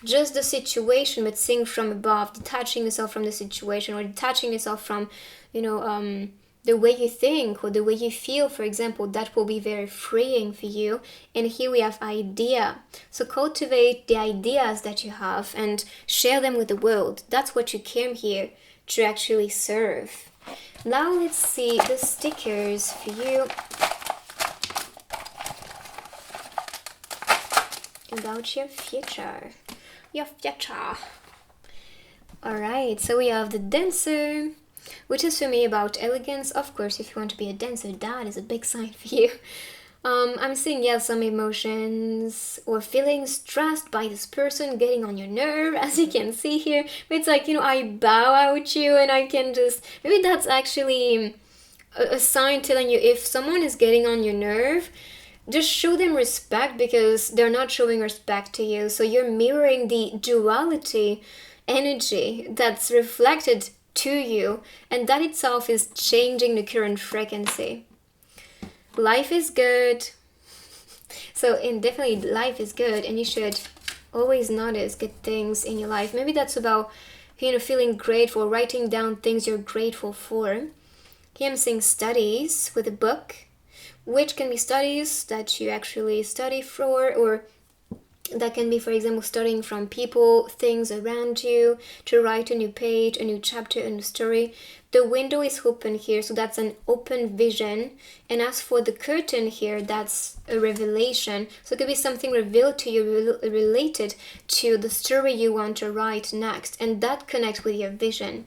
Speaker 1: just the situation, but seeing from above, detaching yourself from the situation, or detaching yourself from, the way you think or the way you feel, for example. That will be very freeing for you. And here we have idea. So cultivate the ideas that you have and share them with the world. That's what you came here to actually serve. Now let's see the stickers for you. About your future. Alright, so we have the dancer, which is for me about elegance. Of course, if you want to be a dancer, that is a big sign for you. I'm seeing, some emotions or feeling stressed by this person, getting on your nerve, as you can see here. But it's like, I bow out you and I can just, maybe that's actually a sign telling you if someone is getting on your nerve, just show them respect because they're not showing respect to you. So you're mirroring the duality energy that's reflected to you, and that itself is changing the current frequency. Life is good. So definitely life is good, and you should always notice good things in your life. Maybe that's about, feeling grateful, writing down things you're grateful for. Here I'm seeing studies with a book, which can be studies that you actually study for, or that can be, for example, studying from people, things around you, to write a new page, a new chapter, a new story. The window is open here, so that's an open vision. And as for the curtain here, that's a revelation. So it could be something revealed to you related to the story you want to write next, and that connects with your vision.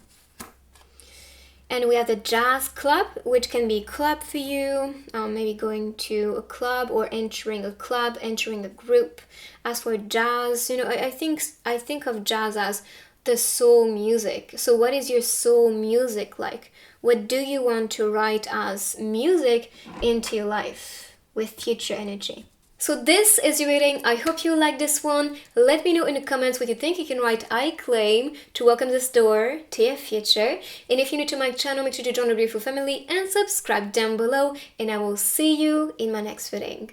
Speaker 1: And we have the jazz club, which can be a club for you, maybe going to a club or entering a club, entering a group. As for jazz, I think of jazz as the soul music. So what is your soul music like? What do you want to write as music into your life with future energy? So this is your reading. I hope you like this one. Let me know in the comments what you think. You can write I claim to welcome this door to your future. And if you're new to my channel, make sure to join the beautiful family and subscribe down below. And I will see you in my next reading.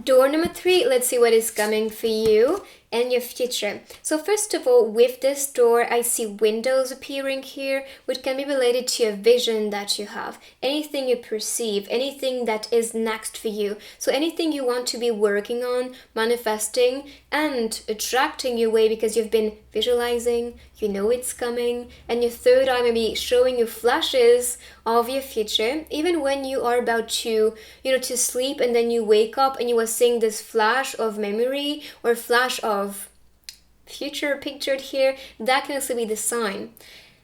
Speaker 1: Door number 3, let's see what is coming for you and your future. So first of all, with this door, I see windows appearing here, which can be related to a vision that you have. Anything you perceive, anything that is next for you. So anything you want to be working on, manifesting, and attracting your way because you've been visualizing, you know it's coming, and your third eye may be showing you flashes of your future. Even when you are about to, to sleep and then you wake up and you are seeing this flash of memory or flash of future pictured here, that can also be the sign.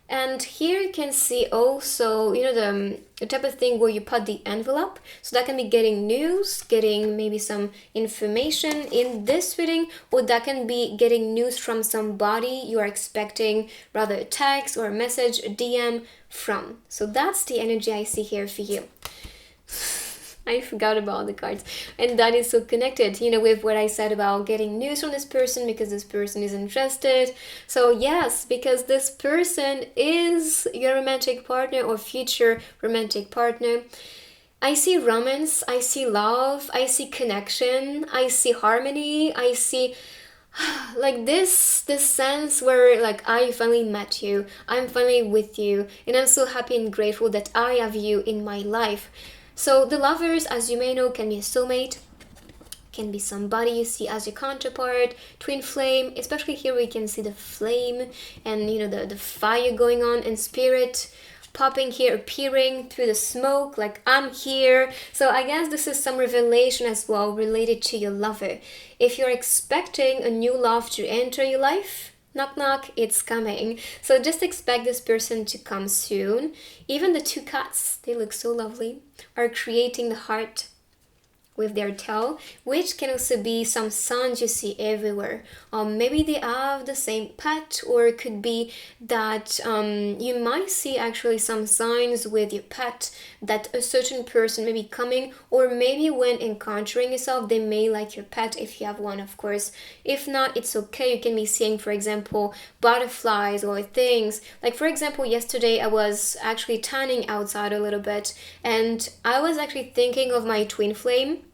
Speaker 1: And here you can see also, the type of thing where you put the envelope. So that can be getting news, getting maybe some information in this reading, or that can be getting news from somebody you are expecting, rather a text or a message, a DM from. So that's the energy I see here for you. I forgot about the cards, and that is so connected, with what I said about getting news from this person because this person is interested. So yes, because this person is your romantic partner or future romantic partner. I see romance, I see love, I see connection, I see harmony, I see like this sense where like I finally met you, I'm finally with you, and I'm so happy and grateful that I have you in my life. So the lovers, as you may know, can be a soulmate, can be somebody you see as your counterpart, twin flame, especially here we can see the flame and the fire going on, and spirit popping here, appearing through the smoke, like I'm here. So I guess this is some revelation as well related to your lover. If you're expecting a new love to enter your life, knock knock, it's coming. So just expect this person to come soon. Even the 2 cats, they look so lovely, are creating the heart with their tail, which can also be some signs you see everywhere. Maybe they have the same pet, or it could be that you might see actually some signs with your pet that a certain person may be coming, or maybe when encountering yourself, they may like your pet if you have one, of course. If not, it's okay. You can be seeing, for example, butterflies or things. Like, for example, yesterday I was actually tanning outside a little bit, and I was actually thinking of my twin flame.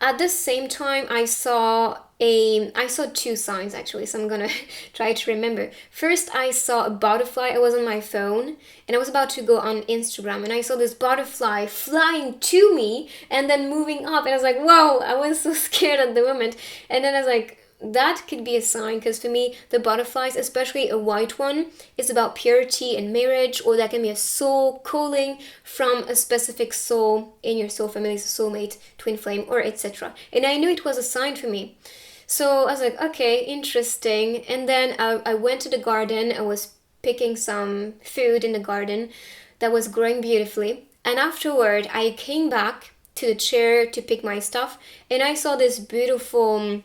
Speaker 1: At the same time, I saw 2 signs actually, so I'm gonna try to remember. First, I saw a butterfly. I was on my phone and I was about to go on Instagram, and I saw this butterfly flying to me and then moving up, and I was like, whoa, I was so scared at the moment. And then I was like, that could be a sign, because for me, the butterflies, especially a white one, is about purity and marriage, or that can be a soul calling from a specific soul in your soul family, soulmate, twin flame, or etc. And I knew it was a sign for me. So I was like, okay, interesting. And then I went to the garden. I was picking some food in the garden that was growing beautifully. And afterward, I came back to the chair to pick my stuff, and I saw this beautiful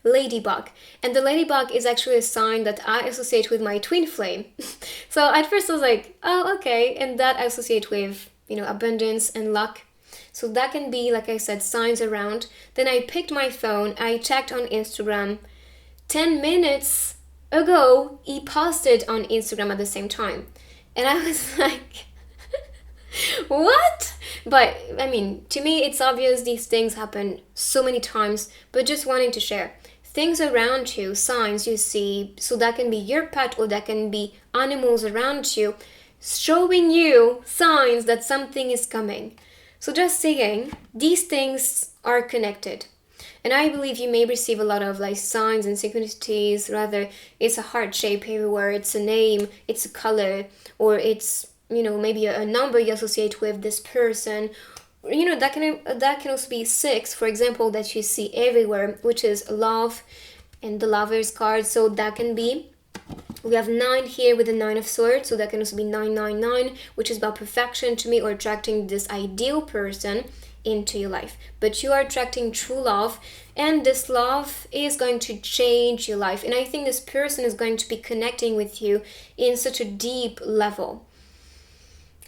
Speaker 1: ladybug, and the ladybug is actually a sign that I associate with my twin flame. So at first I was like, oh, okay, and that I associate with abundance and luck. So that can be, like I said, signs around. Then I picked my phone, I checked on Instagram. 10 minutes ago he posted on Instagram at the same time, and I was like, what? But I mean, to me it's obvious these things happen so many times, but just wanting to share things around you, signs you see. So that can be your pet, or that can be animals around you showing you signs that something is coming. So just saying, these things are connected. And I believe you may receive a lot of like signs and synchronicities. Rather, it's a heart shape everywhere, it's a name, it's a color, or it's maybe a number you associate with this person. That can also be 6, for example, that you see everywhere, which is love and the Lover's card. So that can be, we have 9 here with the 9 of Swords, so that can also be 999, which is about perfection to me, or attracting this ideal person into your life, but you are attracting true love, and this love is going to change your life. And I think this person is going to be connecting with you in such a deep level.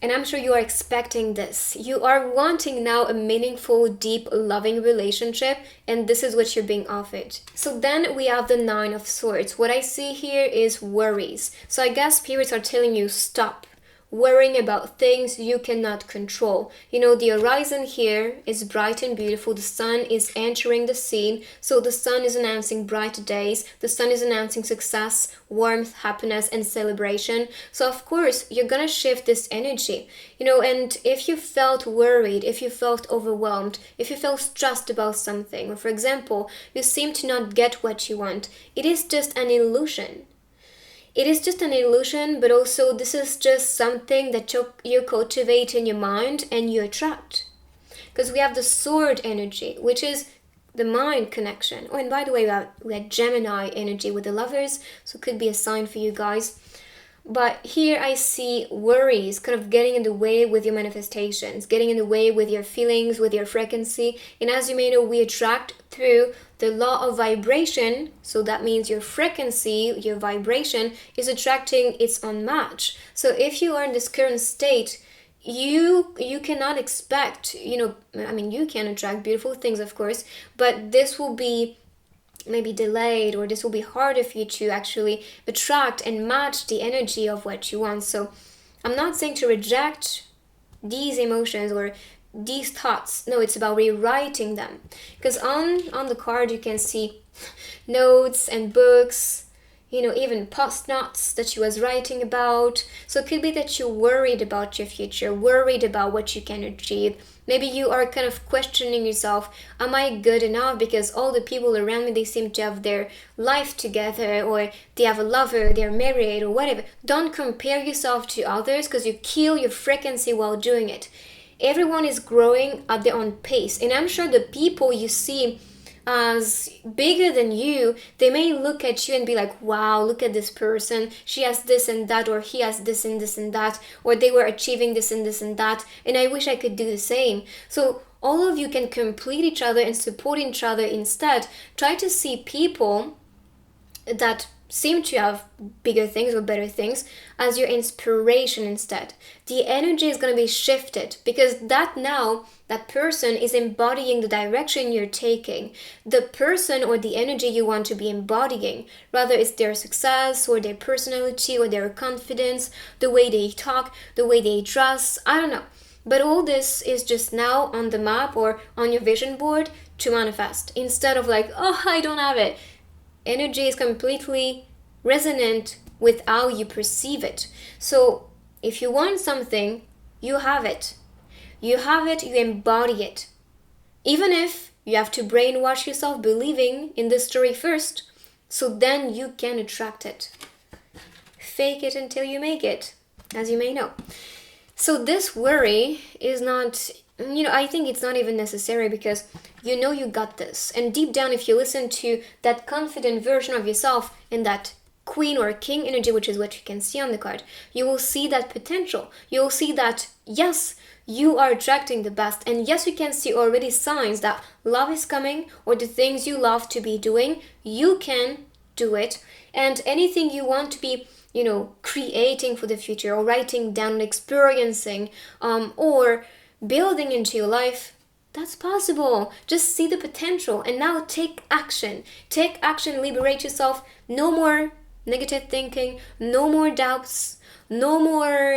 Speaker 1: And I'm sure you are expecting this. You are wanting now a meaningful, deep, loving relationship, and this is what you're being offered. So then we have the Nine of Swords. What I see here is worries. So I guess spirits are telling you, stop worrying about things you cannot control. You know, the horizon here is bright and beautiful. The sun is entering the scene. So the sun is announcing bright days. The sun is announcing success, warmth, happiness, and celebration. So of course, you're gonna shift this energy. You know, and if you felt worried, if you felt overwhelmed, if you felt stressed about something, or for example, you seem to not get what you want, it is just an illusion. It is just an illusion, but also this is just something that you cultivate in your mind and you attract. Because we have the sword energy, which is the mind connection. Oh, and by the way, we have Gemini energy with the lovers, so it could be a sign for you guys. But here I see worries kind of getting in the way with your manifestations, getting in the way with your feelings, with your frequency. And as you may know, we attract through the law of vibration. So that means your frequency, your vibration is attracting its own match. So if you are in this current state, you cannot expect, you can attract beautiful things, of course, but this will be maybe delayed, or this will be harder for you to actually attract and match the energy of what you want. So I'm not saying to reject these emotions or these thoughts. No, it's about rewriting them. Because on the card you can see notes and books, even post-notes that she was writing about. So it could be that you're worried about your future, worried about what you can achieve. Maybe you are kind of questioning yourself, am I good enough? Because all the people around me, they seem to have their life together, or they have a lover, they're married, or whatever. Don't compare yourself to others, because you kill your frequency while doing it. Everyone is growing at their own pace. And I'm sure the people you see as bigger than you, they may look at you and be like, wow, look at this person, she has this and that, or he has this and this and that, or they were achieving this and this and that, and I wish I could do the same. So all of you can complete each other and support each other. Instead, try to see people that seem to have bigger things or better things as your inspiration instead. The energy is going to be shifted, because that person is embodying the direction you're taking. The person or the energy you want to be embodying, rather it's their success or their personality or their confidence, the way they talk, the way they dress, I don't know. But all this is just now on the map or on your vision board to manifest, instead of like, oh, I don't have it. Energy is completely resonant with how you perceive it. So if you want something, you have it. You have it, you embody it. Even if you have to brainwash yourself believing in this story first, so then you can attract it. Fake it until you make it, as you may know. So this worry is not, I think it's not even necessary, because you got this. And deep down, if you listen to that confident version of yourself in that queen or king energy, which is what you can see on the card, you will see that potential. You will see that, yes, you are attracting the best. And yes, you can see already signs that love is coming, or the things you love to be doing, you can do it. And anything you want to be, creating for the future, or writing down, experiencing, or building into your life, that's possible. Just see the potential and now take action. Take action, liberate yourself. No more negative thinking, no more doubts, no more,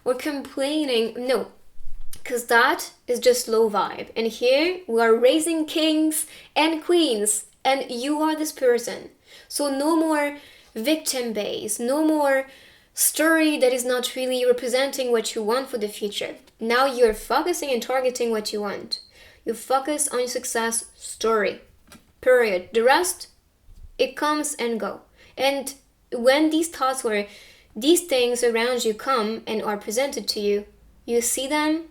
Speaker 1: or complaining. No, because that is just low vibe. And here we are raising kings and queens, and you are this person. So no more victim base, no more story that is not really representing what you want for the future. Now you're focusing and targeting what you want. You focus on your success story, period. The rest, it comes and go. And when these thoughts or these things around you come and are presented to you, you see them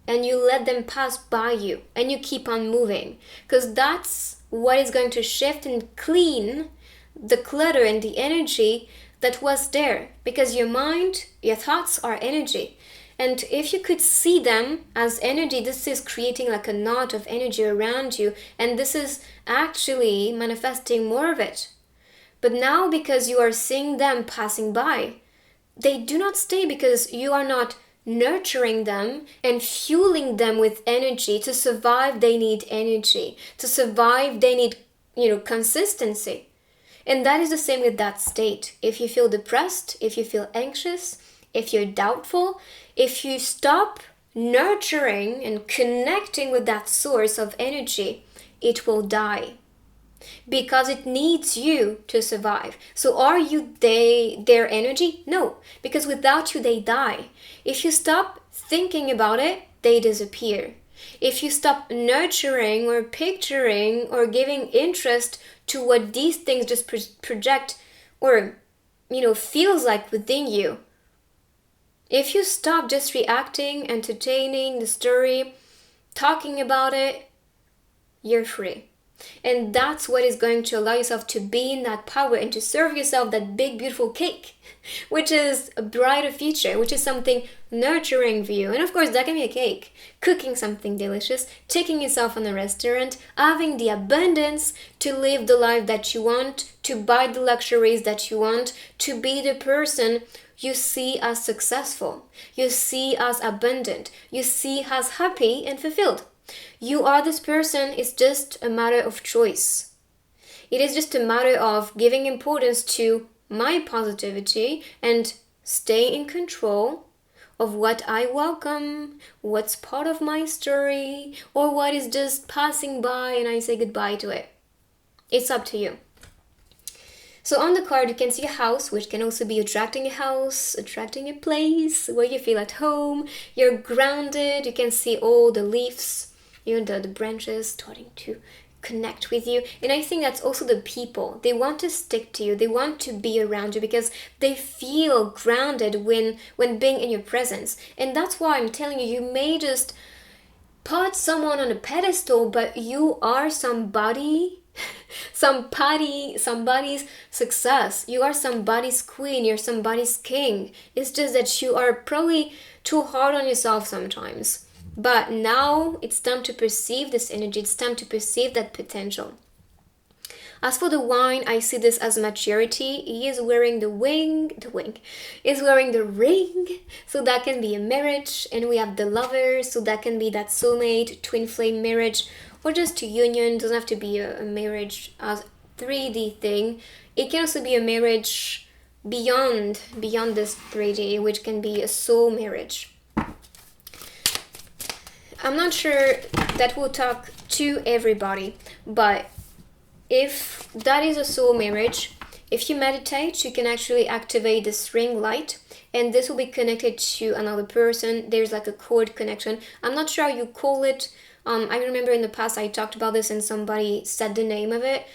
Speaker 1: and you let them pass by you, and you keep on moving, because that's what is going to shift and clean the clutter and the energy that was there. Because your mind, your thoughts are energy, And if you could see them as energy, this is creating like a knot of energy around you, and this is actually manifesting more of it. But now, because you are seeing them passing by, they do not stay because you are not nurturing them and fueling them with energy. To survive, they need energy. To survive, they need, consistency. And that is the same with that state. If you feel depressed, if you feel anxious, if you're doubtful, if you stop nurturing and connecting with that source of energy, it will die. Because it needs you to survive. So are you their energy? No, because without you they die. If you stop thinking about it, they disappear. If you stop nurturing or picturing or giving interest to what these things just project or feels like within you, if you stop just reacting, entertaining the story, talking about it, you're free. And that's what is going to allow yourself to be in that power and to serve yourself that big beautiful cake, which is a brighter future, which is something nurturing for you. And of course that can be a cake, cooking something delicious, taking yourself on a restaurant, having the abundance to live the life that you want, to buy the luxuries that you want, to be the person you see as successful, you see as abundant, you see as happy and fulfilled. You are this person. It's just a matter of choice. It is just a matter of giving importance to my positivity and stay in control of what I welcome, what's part of my story, or what is just passing by and I say goodbye to it. It's up to you. So on the card you can see a house, which can also be attracting a house, attracting a place where you feel at home, you're grounded, you can see all the leaves, the branches starting to connect with you. And I think that's also the people. They want to stick to you. They want to be around you because they feel grounded when being in your presence. And that's why I'm telling you, you may just put someone on a pedestal, but you are somebody's success. You are somebody's queen. You're somebody's king. It's just that you are probably too hard on yourself sometimes. But now it's time to perceive this energy. It's time to perceive that potential. As for the wine, I see this as maturity. He is wearing is wearing the ring. So that can be a marriage. And we have the lover. So that can be that soulmate, twin flame marriage, or just a union. It doesn't have to be a marriage as 3D thing. It can also be a marriage beyond this 3D, which can be a soul marriage. I'm not sure that will talk to everybody, but if that is a soul marriage, if you meditate, you can actually activate this ring light, and this will be connected to another person. There's like a cord connection. I'm not sure how you call it. I remember in the past I talked about this and somebody said the name of it,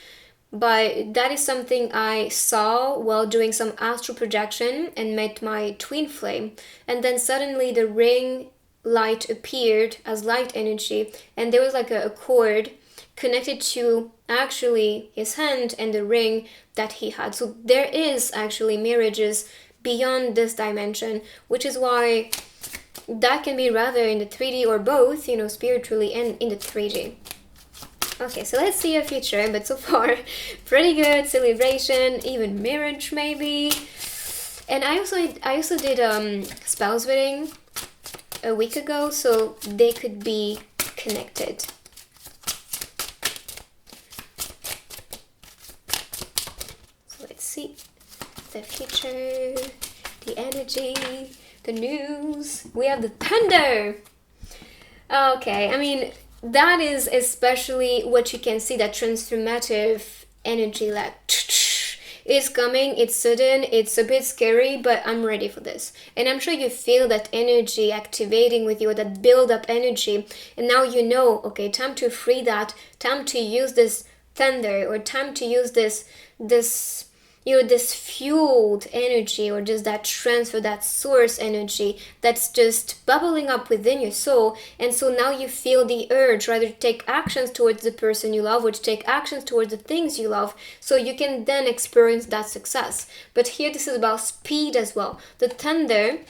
Speaker 1: but that is something I saw while doing some astral projection and met my twin flame, and then suddenly the ring light appeared as light energy, and there was like a cord connected to actually his hand and the ring that he had. So there is actually marriages beyond this dimension, which is why that can be rather in the 3D or both, spiritually and in the 3D. Okay, so let's see your future, but so far pretty good. Celebration, even marriage maybe. And I also did spouse wedding a week ago, so they could be connected. So let's see the future, the energy, the news. We have the thunder. Okay, I mean that is especially what you can see, that transformative energy, like it's coming, it's sudden, it's a bit scary, but I'm ready for this. And I'm sure you feel that energy activating with you, that build up energy. And now you know, okay, time to free that, time to use this thunder, or time to use this fueled energy, or just that transfer, that source energy that's just bubbling up within your soul. And so now you feel the urge rather to take actions towards the person you love, or to take actions towards the things you love, so you can then experience that success. But here this is about speed as well. The thunder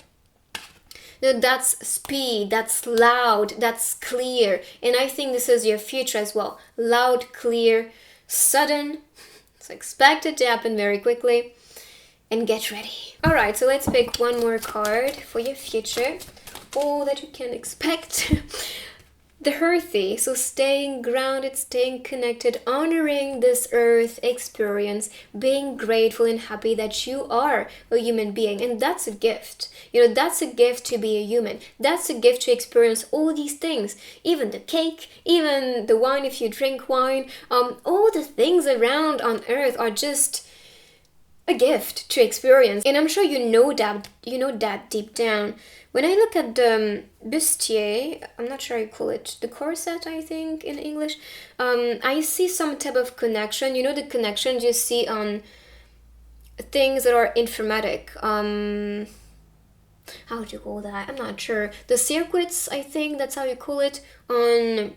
Speaker 1: No, that's speed, that's loud, that's clear. And I think this is your future as well. Loud, clear, sudden. It's expected to happen very quickly. And get ready. Alright, so let's pick one more card for your future. All that you can expect. The earthy, so staying grounded, staying connected, honoring this earth experience, being grateful and happy that you are a human being. And that's a gift. That's a gift to be a human. That's a gift to experience all these things. Even the cake, even the wine if you drink wine. All the things around on earth are just a gift to experience. And I'm sure you know that deep down. When I look at the bustier, I'm not sure how you call it, the corset, I think, in English, I see some type of connection. The connections you see on things that are informatic. How would you call that? I'm not sure. The circuits, I think that's how you call it, on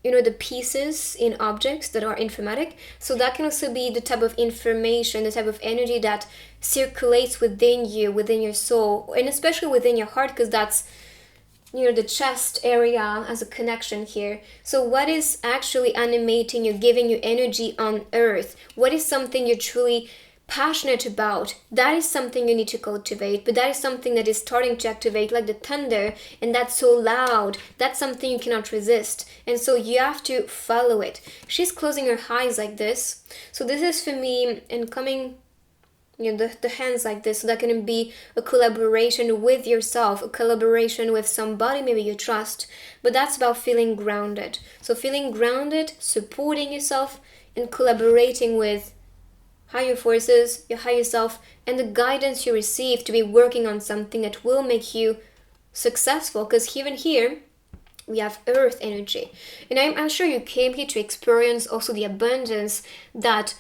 Speaker 1: the pieces in objects that are informatic. So that can also be the type of information, the type of energy that circulates within you, within your soul, and especially within your heart, because that's the chest area as a connection here. So what is actually animating you, giving you energy on earth? What is something you're truly passionate about? That is something you need to cultivate, but that is something that is starting to activate, like the thunder, and that's so loud. That's something you cannot resist, and so you have to follow it. She's closing her eyes like this, so this is for me, and coming the hands like this, so that can be a collaboration with yourself, a collaboration with somebody maybe you trust, but that's about feeling grounded. So feeling grounded, supporting yourself, and collaborating with higher forces, your higher self, and the guidance you receive to be working on something that will make you successful. Because even here, we have earth energy. And I'm sure you came here to experience also the abundance that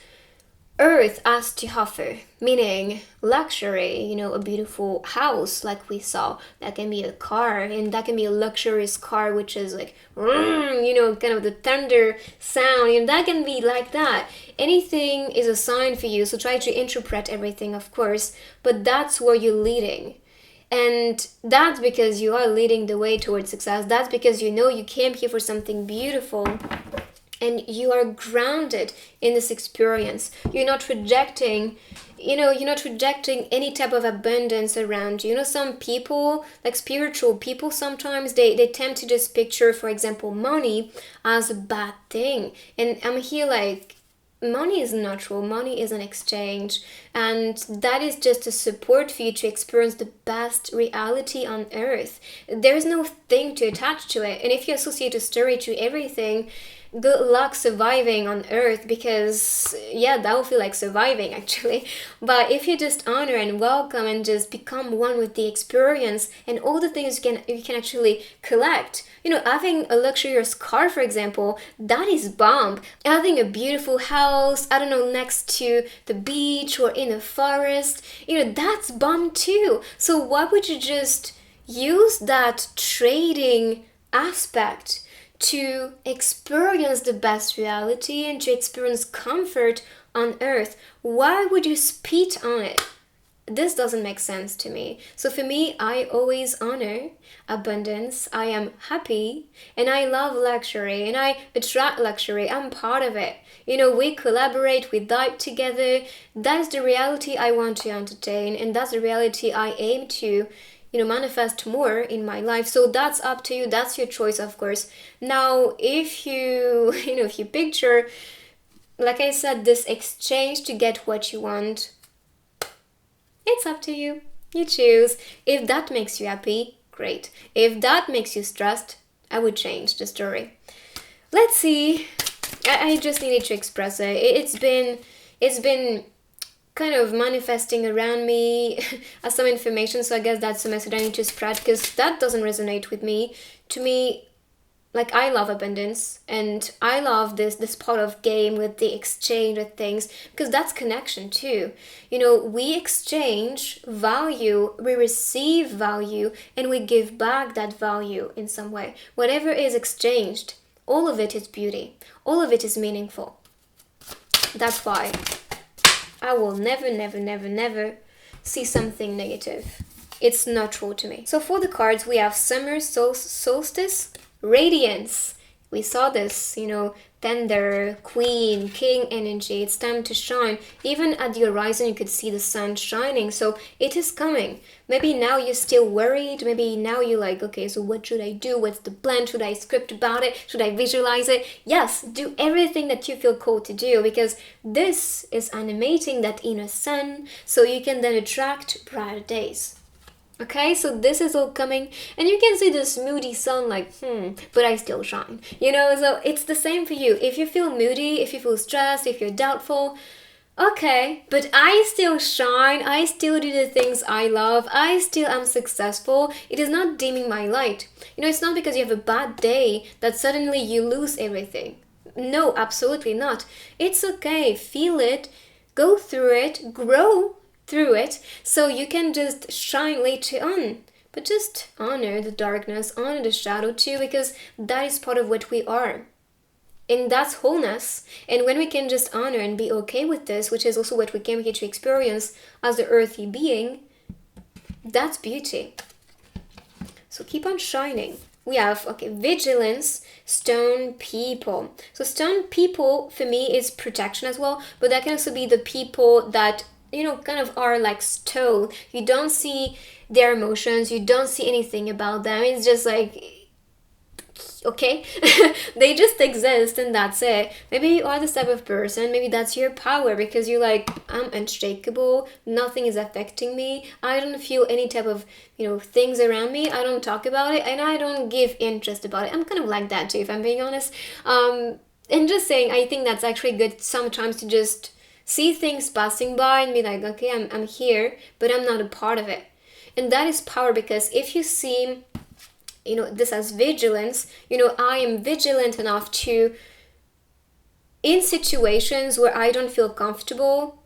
Speaker 1: earth has to offer, meaning luxury, a beautiful house like we saw. That can be a car, and that can be a luxurious car, which is like, kind of the thunder sound, that can be like that. Anything is a sign for you, so try to interpret everything, of course, but that's where you're leading. And that's because you are leading the way towards success. That's because you came here for something beautiful. And you are grounded in this experience. You're not rejecting, any type of abundance around you. Some people, like spiritual people, sometimes they tend to just picture, for example, money as a bad thing. And I'm here like, money is neutral, money is an exchange, and that is just a support for you to experience the best reality on earth. There's no thing to attach to it, and if you associate a story to everything, good luck surviving on earth, because that will feel like surviving actually. But if you just honor and welcome and just become one with the experience and all the things you can actually collect, having a luxurious car, for example, that is bomb. Having a beautiful house, I don't know, next to the beach or in a forest, that's bomb too. So why would you just use that trading aspect to experience the best reality and to experience comfort on earth? Why would you spit on it? This doesn't make sense to me. So for me, I always honor abundance. I am happy and I love luxury and I attract luxury. I'm part of it. We collaborate, we dive together. That's the reality I want to entertain, and that's the reality I aim to manifest more in my life. So that's up to you. That's your choice, of course. Now, if you, if you picture, like I said, this exchange to get what you want, it's up to you. You choose. If that makes you happy, great. If that makes you stressed, I would change the story. Let's see. I just needed to express it. It's been kind of manifesting around me as some information, so I guess that's the message I need to spread, because that doesn't resonate with me. To me, like, I love abundance and I love this part of game with the exchange of things, because that's connection too. We exchange value, we receive value, and we give back that value in some way. Whatever is exchanged, all of it is beauty, all of it is meaningful. That's why I will never see something negative. It's natural to me. So for the cards, we have summer solstice, radiance. We saw this, tender, queen, king energy. It's time to shine. Even at the horizon, you could see the sun shining. So it is coming. Maybe now you're still worried. Maybe now you're like, okay, so what should I do? What's the plan? Should I script about it? Should I visualize it? Yes, do everything that you feel called to do, because this is animating that inner sun so you can then attract brighter days. Okay, so this is all coming, and you can see this moody sun like, but I still shine. So it's the same for you. If you feel moody, if you feel stressed, if you're doubtful, okay, but I still shine. I still do the things I love. I still am successful. It is not dimming my light. It's not because you have a bad day that suddenly you lose everything. No, absolutely not. It's okay. Feel it, go through it, grow through it, so you can just shine later on. But just honor the darkness, honor the shadow too, because that is part of what we are. And that's wholeness. And when we can just honor and be okay with this, which is also what we came here to experience as the earthy being, that's beauty. So keep on shining. We have, vigilance, stone people. So stone people for me is protection as well, but that can also be the people that kind of are like stone. You don't see their emotions, you don't see anything about them. It's just like, okay, they just exist and that's it. Maybe you are this type of person, maybe that's your power, because you're like, I'm unshakable, nothing is affecting me, I don't feel any type of things around me, I don't talk about it, and I don't give interest about it. I'm kind of like that too, if I'm being honest. And just saying, I think that's actually good sometimes to just see things passing by and be like, okay, I'm here, but I'm not a part of it. And that is power, because if you see, this as vigilance, I am vigilant enough to, in situations where I don't feel comfortable,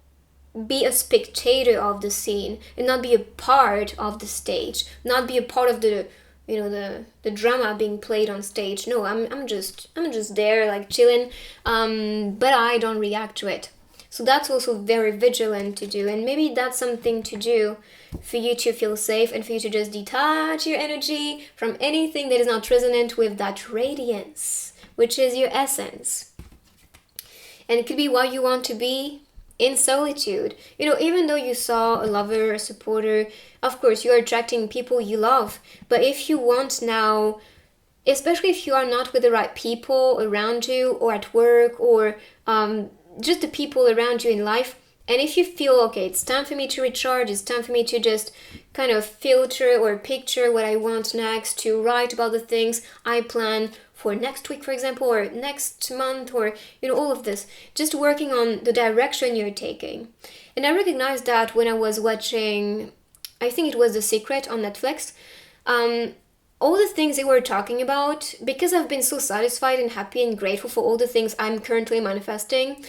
Speaker 1: be a spectator of the scene and not be a part of the stage, not be a part of the the drama being played on stage. No, I'm just there like chilling, but I don't react to it. So that's also very vigilant to do, and maybe that's something to do for you to feel safe and for you to just detach your energy from anything that is not resonant with that radiance, which is your essence. And it could be what you want to be in solitude. Even though you saw a lover, a supporter, of course you're attracting people you love. But if you want now, especially if you are not with the right people around you or at work or just the people around you in life, and if you feel, okay, it's time for me to recharge, it's time for me to just kind of filter or picture what I want next, to write about the things I plan for next week, for example, or next month, or all of this, just working on the direction you're taking. And I recognized that when I was watching, I think it was The Secret on Netflix, all the things they were talking about, because I've been so satisfied and happy and grateful for all the things I'm currently manifesting,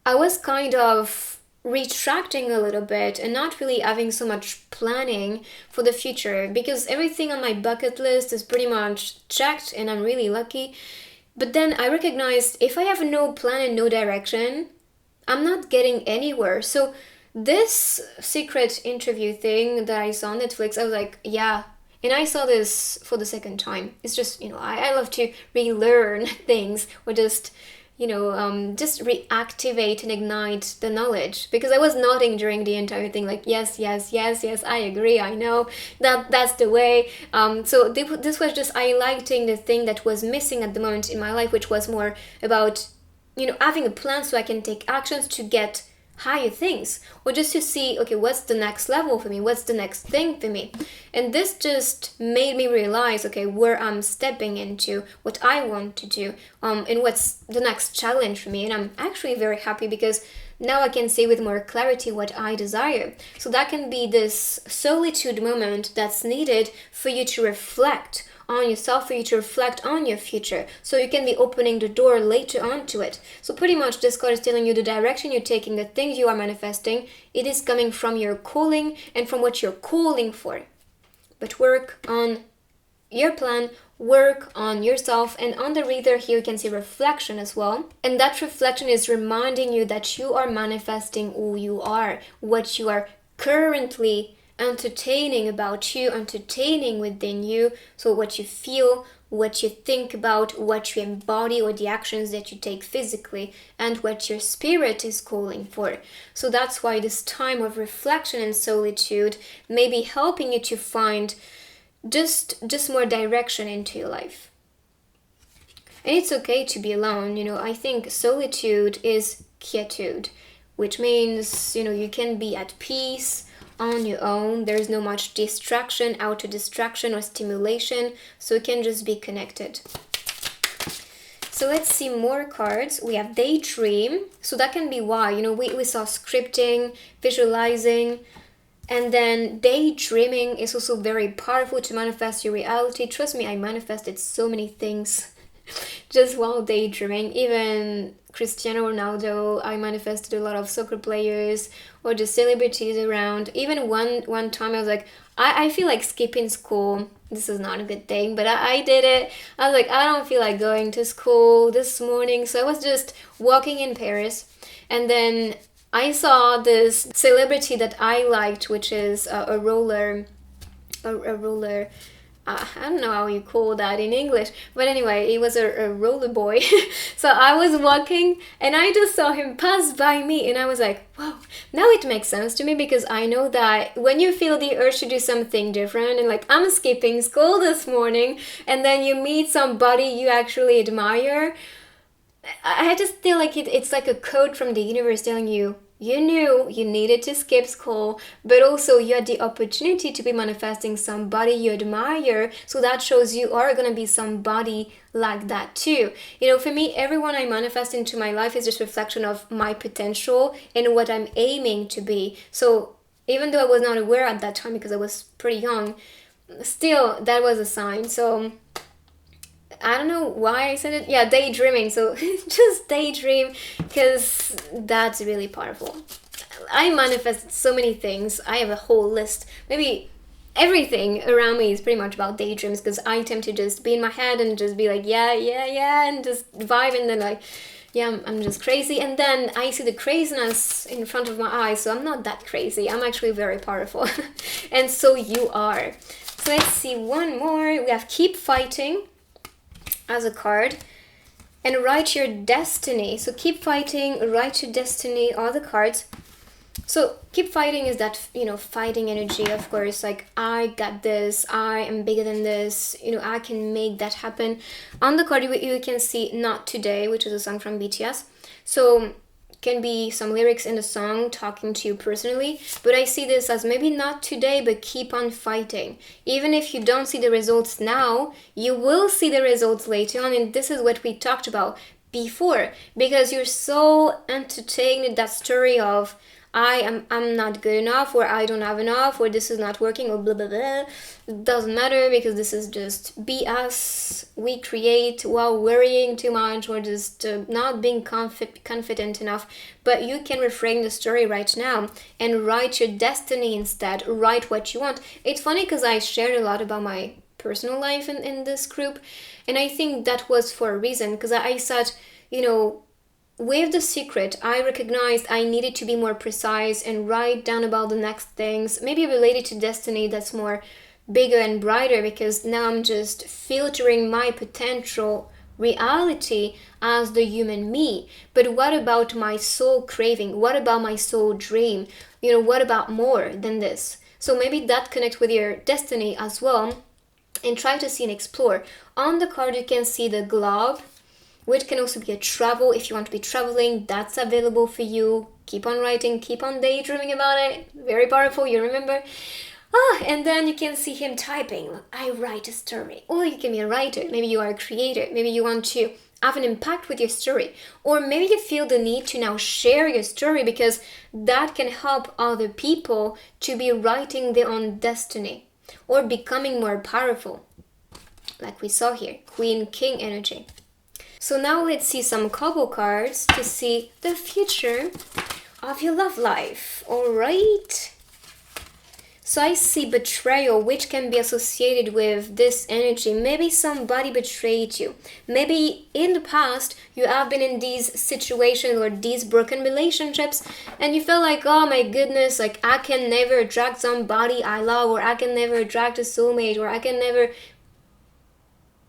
Speaker 1: I was kind of retracting a little bit and not really having so much planning for the future, because everything on my bucket list is pretty much checked and I'm really lucky. But then I recognized, if I have no plan and no direction, I'm not getting anywhere. So this secret interview thing that I saw on Netflix, I was like, yeah. And I saw this for the second time. It's just, I love to relearn things, or just reactivate and ignite the knowledge, because I was nodding during the entire thing, like, yes, I agree, I know, that's the way. So this was just highlighting the thing that was missing at the moment in my life, which was more about, having a plan so I can take actions to get higher things, or just to see, okay, what's the next level for me, what's the next thing for me. And this just made me realize, okay, where I'm stepping into, what I want to do, and what's the next challenge for me. And I'm actually very happy, because now I can see with more clarity what I desire. So that can be this solitude moment that's needed for you to reflect on yourself, for you to reflect on your future, so you can be opening the door later on to it. So pretty much this card is telling you the direction you're taking, the things you are manifesting, it is coming from your calling and from what you're calling for. But work on your plan, work on yourself. And on the reader here you can see reflection as well, and that reflection is reminding you that you are manifesting who you are, what you are currently entertaining about you, entertaining within you. So what you feel, what you think about, what you embody, or the actions that you take physically, and what your spirit is calling for. So that's why this time of reflection and solitude may be helping you to find just more direction into your life. And it's okay to be alone. I think solitude is quietude, which means, you can be at peace on your own. There's no much distraction, outer distraction or stimulation, so you can just be connected. So let's see more cards. We have daydream, so that can be why, we saw scripting, visualizing, and then daydreaming is also very powerful to manifest your reality. Trust me, I manifested so many things just while daydreaming. Even Cristiano Ronaldo, I manifested a lot of soccer players or just celebrities around. Even one time I was like, I feel like skipping school. This is not a good thing, but I did it. I was like, I don't feel like going to school this morning. So I was just walking in Paris, and then I saw this celebrity that I liked, which is a roller, I don't know how you call that in English, but anyway, he was a roller boy. So I was walking and I just saw him pass by me, and I was like, wow, now it makes sense to me, because I know that when you feel the urge to do something different, and like, I'm skipping school this morning, and then you meet somebody you actually admire, I just feel like it's like a code from the universe telling you, you knew you needed to skip school, but also you had the opportunity to be manifesting somebody you admire. So that shows you are going to be somebody like that too. For me, everyone I manifest into my life is just reflection of my potential and what I'm aiming to be. So even though I was not aware at that time because I was pretty young, still that was a sign. So I don't know why I said it. Yeah, daydreaming. So just daydream, because that's really powerful. I manifest so many things. I have a whole list. Maybe everything around me is pretty much about daydreams, because I tend to just be in my head and just be like, yeah, and just vibe, and then like, yeah, I'm just crazy. And then I see the craziness in front of my eyes, so I'm not that crazy. I'm actually very powerful. And so you are. So let's see one more. We have keep fighting as a card, and write your destiny. So keep fighting, write your destiny, all the cards. So keep fighting is that, fighting energy, of course, like, I got this, I am bigger than this, I can make that happen. On the card you can see Not Today, which is a song from BTS. So can be some lyrics in the song talking to you personally, but I see this as maybe not today, but keep on fighting. Even if you don't see the results now, you will see the results later on, and this is what we talked about before, because you're so entertained with that story of I'm not good enough, or I don't have enough, or this is not working, or blah blah blah. It doesn't matter, because this is just BS we create while worrying too much, or just not being confident enough. But you can reframe the story right now and write your destiny instead. Write what you want. It's funny because I shared a lot about my personal life in this group, and I think that was for a reason, because I said, with the secret, I recognized I needed to be more precise and write down about the next things, maybe related to destiny, that's more bigger and brighter, because now I'm just filtering my potential reality as the human me. But what about my soul craving? What about my soul dream? What about more than this? So maybe that connects with your destiny as well, and try to see and explore. On the card you can see the globe, which can also be a travel. If you want to be traveling, that's available for you. Keep on writing, keep on daydreaming about it. Very powerful, you remember? And then you can see him typing, I write a story. Or you can be a writer, maybe you are a creator, maybe you want to have an impact with your story. Or maybe you feel the need to now share your story, because that can help other people to be writing their own destiny or becoming more powerful. Like we saw here, Queen King energy. So now let's see some couple cards to see the future of your love life. All right. So I see betrayal, which can be associated with this energy. Maybe somebody betrayed you. Maybe in the past you have been in these situations or these broken relationships and you felt like, oh my goodness, like I can never attract somebody I love, or I can never attract a soulmate, or I can never...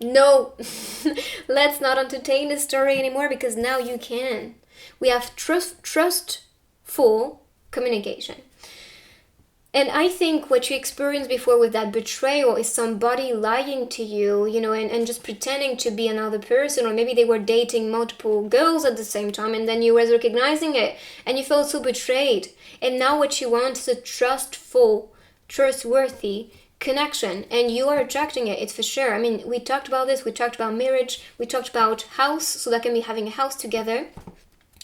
Speaker 1: No, let's not entertain this story anymore, because now you can. We have trustful communication. And I think what you experienced before with that betrayal is somebody lying to you, and just pretending to be another person, or maybe they were dating multiple girls at the same time and then you were recognizing it and you felt so betrayed. And now what you want is a trustworthy connection, and you are attracting it. It's for sure. I mean, we talked about this, we talked about marriage, we talked about house, so that can be having a house together,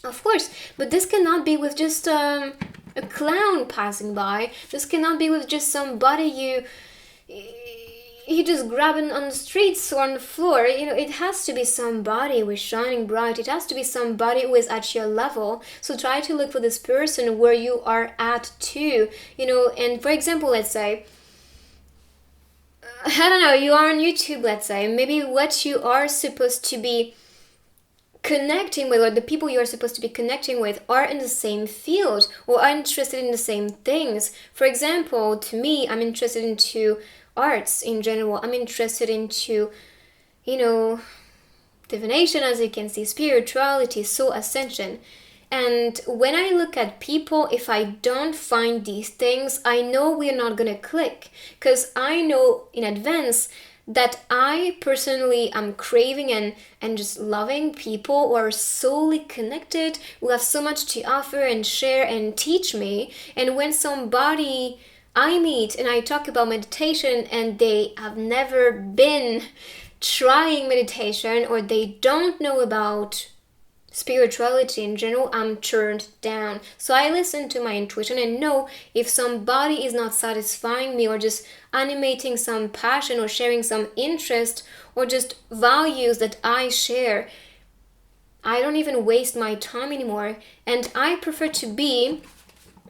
Speaker 1: of course, but this cannot be with just a clown passing by. This cannot be with just somebody you just grabbing on the streets or on the floor. It has to be somebody who is shining bright. It has to be somebody who is at your level. So try to look for this person where you are at too. And for example, let's say, I don't know, you are on YouTube, let's say. Maybe what you are supposed to be connecting with, or the people you are supposed to be connecting with, are in the same field or are interested in the same things. For example, to me, I'm interested into arts in general. I'm interested into, divination, as you can see, spirituality, soul ascension. And when I look at people, if I don't find these things, I know we're not gonna click, because I know in advance that I personally am craving and just loving people who are solely connected, who have so much to offer and share and teach me. And when somebody I meet and I talk about meditation and they have never been trying meditation, or they don't know about spirituality in general, I'm turned down. So I listen to my intuition and know if somebody is not satisfying me, or just animating some passion, or sharing some interest, or just values that I share. I don't even waste my time anymore, and I prefer to be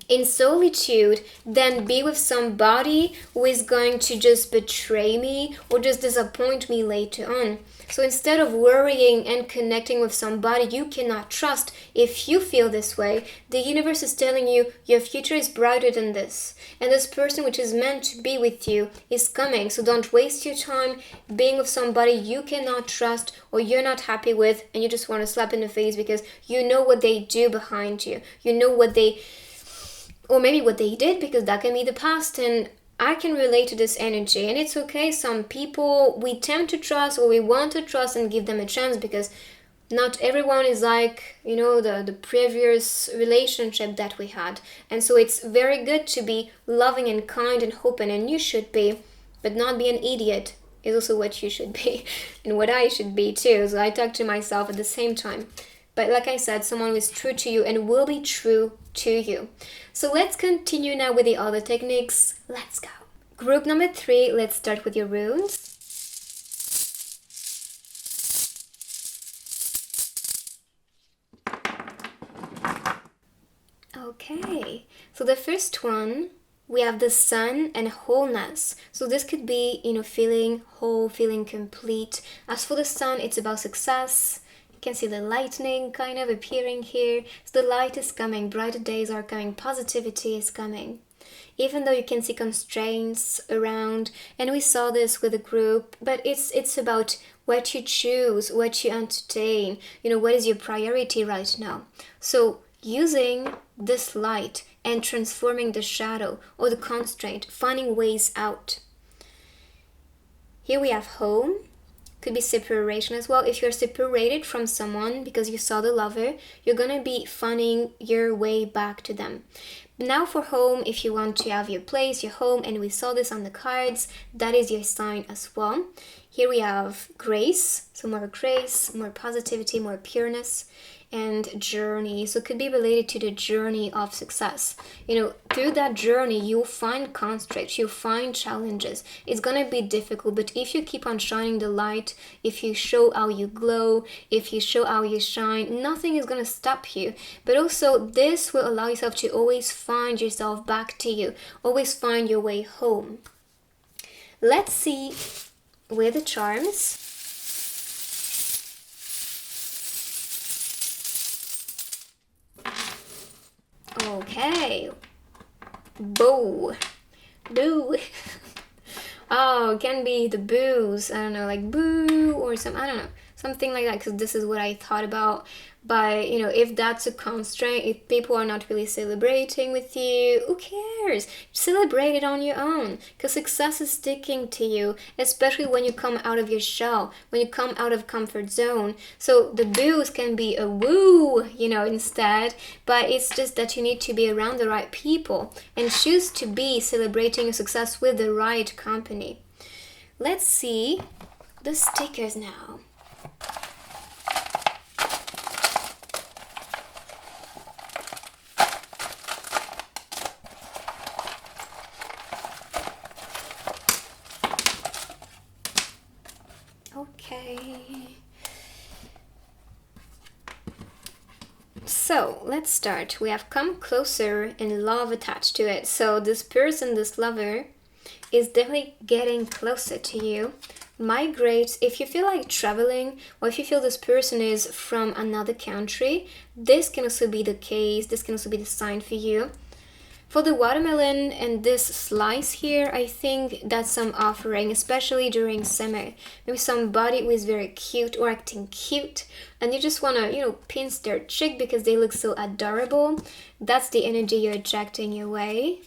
Speaker 1: in solitude than be with somebody who is going to just betray me or just disappoint me later on. So instead of worrying and connecting with somebody you cannot trust, if you feel this way, the universe is telling you your future is brighter than this. And this person which is meant to be with you is coming. So don't waste your time being with somebody you cannot trust or you're not happy with, and you just want to slap in the face because you know what they do behind you. You know what they... or maybe what they did, because that can be the past. And I can relate to this energy, and it's okay. Some people we tend to trust, or we want to trust and give them a chance, because not everyone is like, the previous relationship that we had. And so it's very good to be loving and kind and open, and you should be, but not be an idiot is also what you should be and what I should be too. So I talk to myself at the same time. But like I said, someone who is true to you and will be true to you. So let's continue now with the other techniques. Let's go. Group number 3, let's start with your runes. Okay, so the first one, we have the sun and wholeness. So this could be, feeling whole, feeling complete. As for the sun, it's about success. You can see the lightning kind of appearing here. So the light is coming, brighter days are coming, positivity is coming. Even though you can see constraints around, and we saw this with the group, but it's about what you choose, what you entertain, what is your priority right now. So using this light and transforming the shadow or the constraint, finding ways out. Here we have home. Could be separation as well. If you're separated from someone because you saw the lover, you're gonna be finding your way back to them. Now for home, if you want to have your place, your home, and we saw this on the cards, that is your sign as well. Here we have grace, so more grace, more positivity, more pureness, and journey. So it could be related to the journey of success. Through that journey, you'll find constraints, you'll find challenges. It's gonna be difficult, but if you keep on shining the light, if you show how you glow, if you show how you shine, nothing is gonna stop you. But also, this will allow yourself to always find yourself back to you, always find your way home. Let's see with the charms. Okay. Boo. Oh, it can be the boos. I don't know, like boo or I don't know, something like that, because this is what I thought about. But if that's a constraint, if people are not really celebrating with you, who cares? Celebrate it on your own, because success is sticking to you, especially when you come out of your shell, when you come out of comfort zone. So the boos can be a woo, instead, but it's just that you need to be around the right people and choose to be celebrating your success with the right company. Let's see the stickers now. Okay. So let's start. We have come closer and love attached to it. So this person, this lover, is definitely getting closer to you. Migrate. If you feel like traveling, or if you feel this person is from another country, this can also be the case. This can also be the sign for you. For the watermelon and this slice here, I think that's some offering, especially during summer. Maybe somebody who is very cute or acting cute, and you just want to, pinch their cheek because they look so adorable. That's the energy you're attracting your way.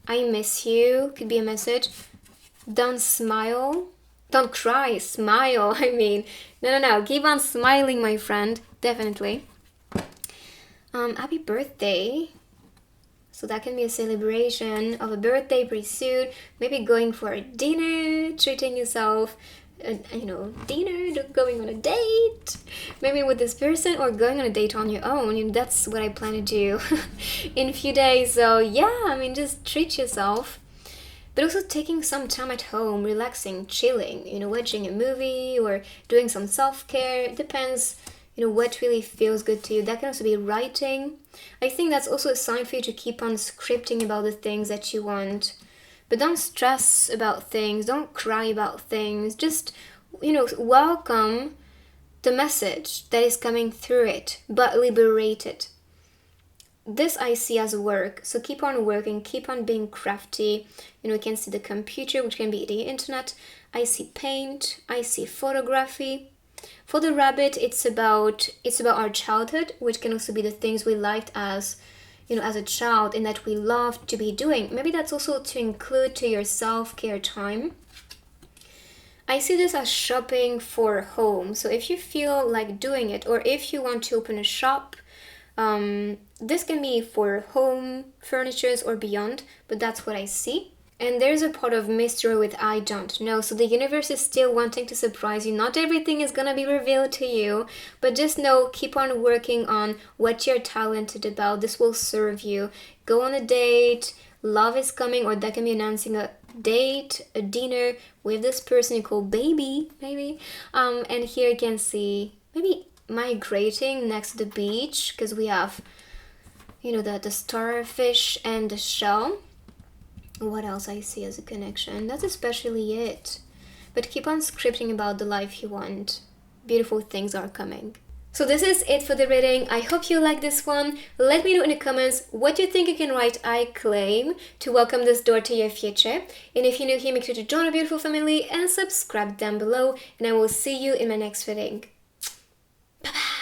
Speaker 1: I miss you could be a message. Don't smile. Don't cry, smile. No. Keep on smiling, my friend. Definitely. Happy birthday. So that can be a celebration of a birthday pursuit, maybe going for a dinner, treating yourself, dinner, going on a date, maybe with this person, or going on a date on your own. That's what I plan to do in a few days. So yeah, just treat yourself. But also taking some time at home, relaxing, chilling, watching a movie or doing some self-care. It depends, what really feels good to you. That can also be writing. I think that's also a sign for you to keep on scripting about the things that you want. But don't stress about things. Don't cry about things. Just, welcome the message that is coming through it, but liberate it. This I see as work, so keep on working, keep on being crafty. You can see the computer, which can be the internet. I see paint, I see photography. For the rabbit, it's about our childhood, which can also be the things we liked as a child and that we loved to be doing. Maybe that's also to include to your self-care time. I see this as shopping for home. So if you feel like doing it, or if you want to open a shop, this can be for home, furnitures, or beyond, but that's what I see. And there's a part of mystery with I don't know. So the universe is still wanting to surprise you. Not everything is gonna be revealed to you, but just know, keep on working on what you're talented about. This will serve you. Go on a date. Love is coming, or that can be announcing a date, a dinner with this person you call baby, maybe. And here you can see maybe migrating next to the beach, because we have, the starfish and the shell. What else I see as a connection? That's especially it. But keep on scripting about the life you want. Beautiful things are coming. So this is it for the reading. I hope you like this one. Let me know in the comments what you think you can write I claim to welcome this door to your future. And if you're new here, make sure to join our beautiful family and subscribe down below. And I will see you in my next reading. Bye-bye.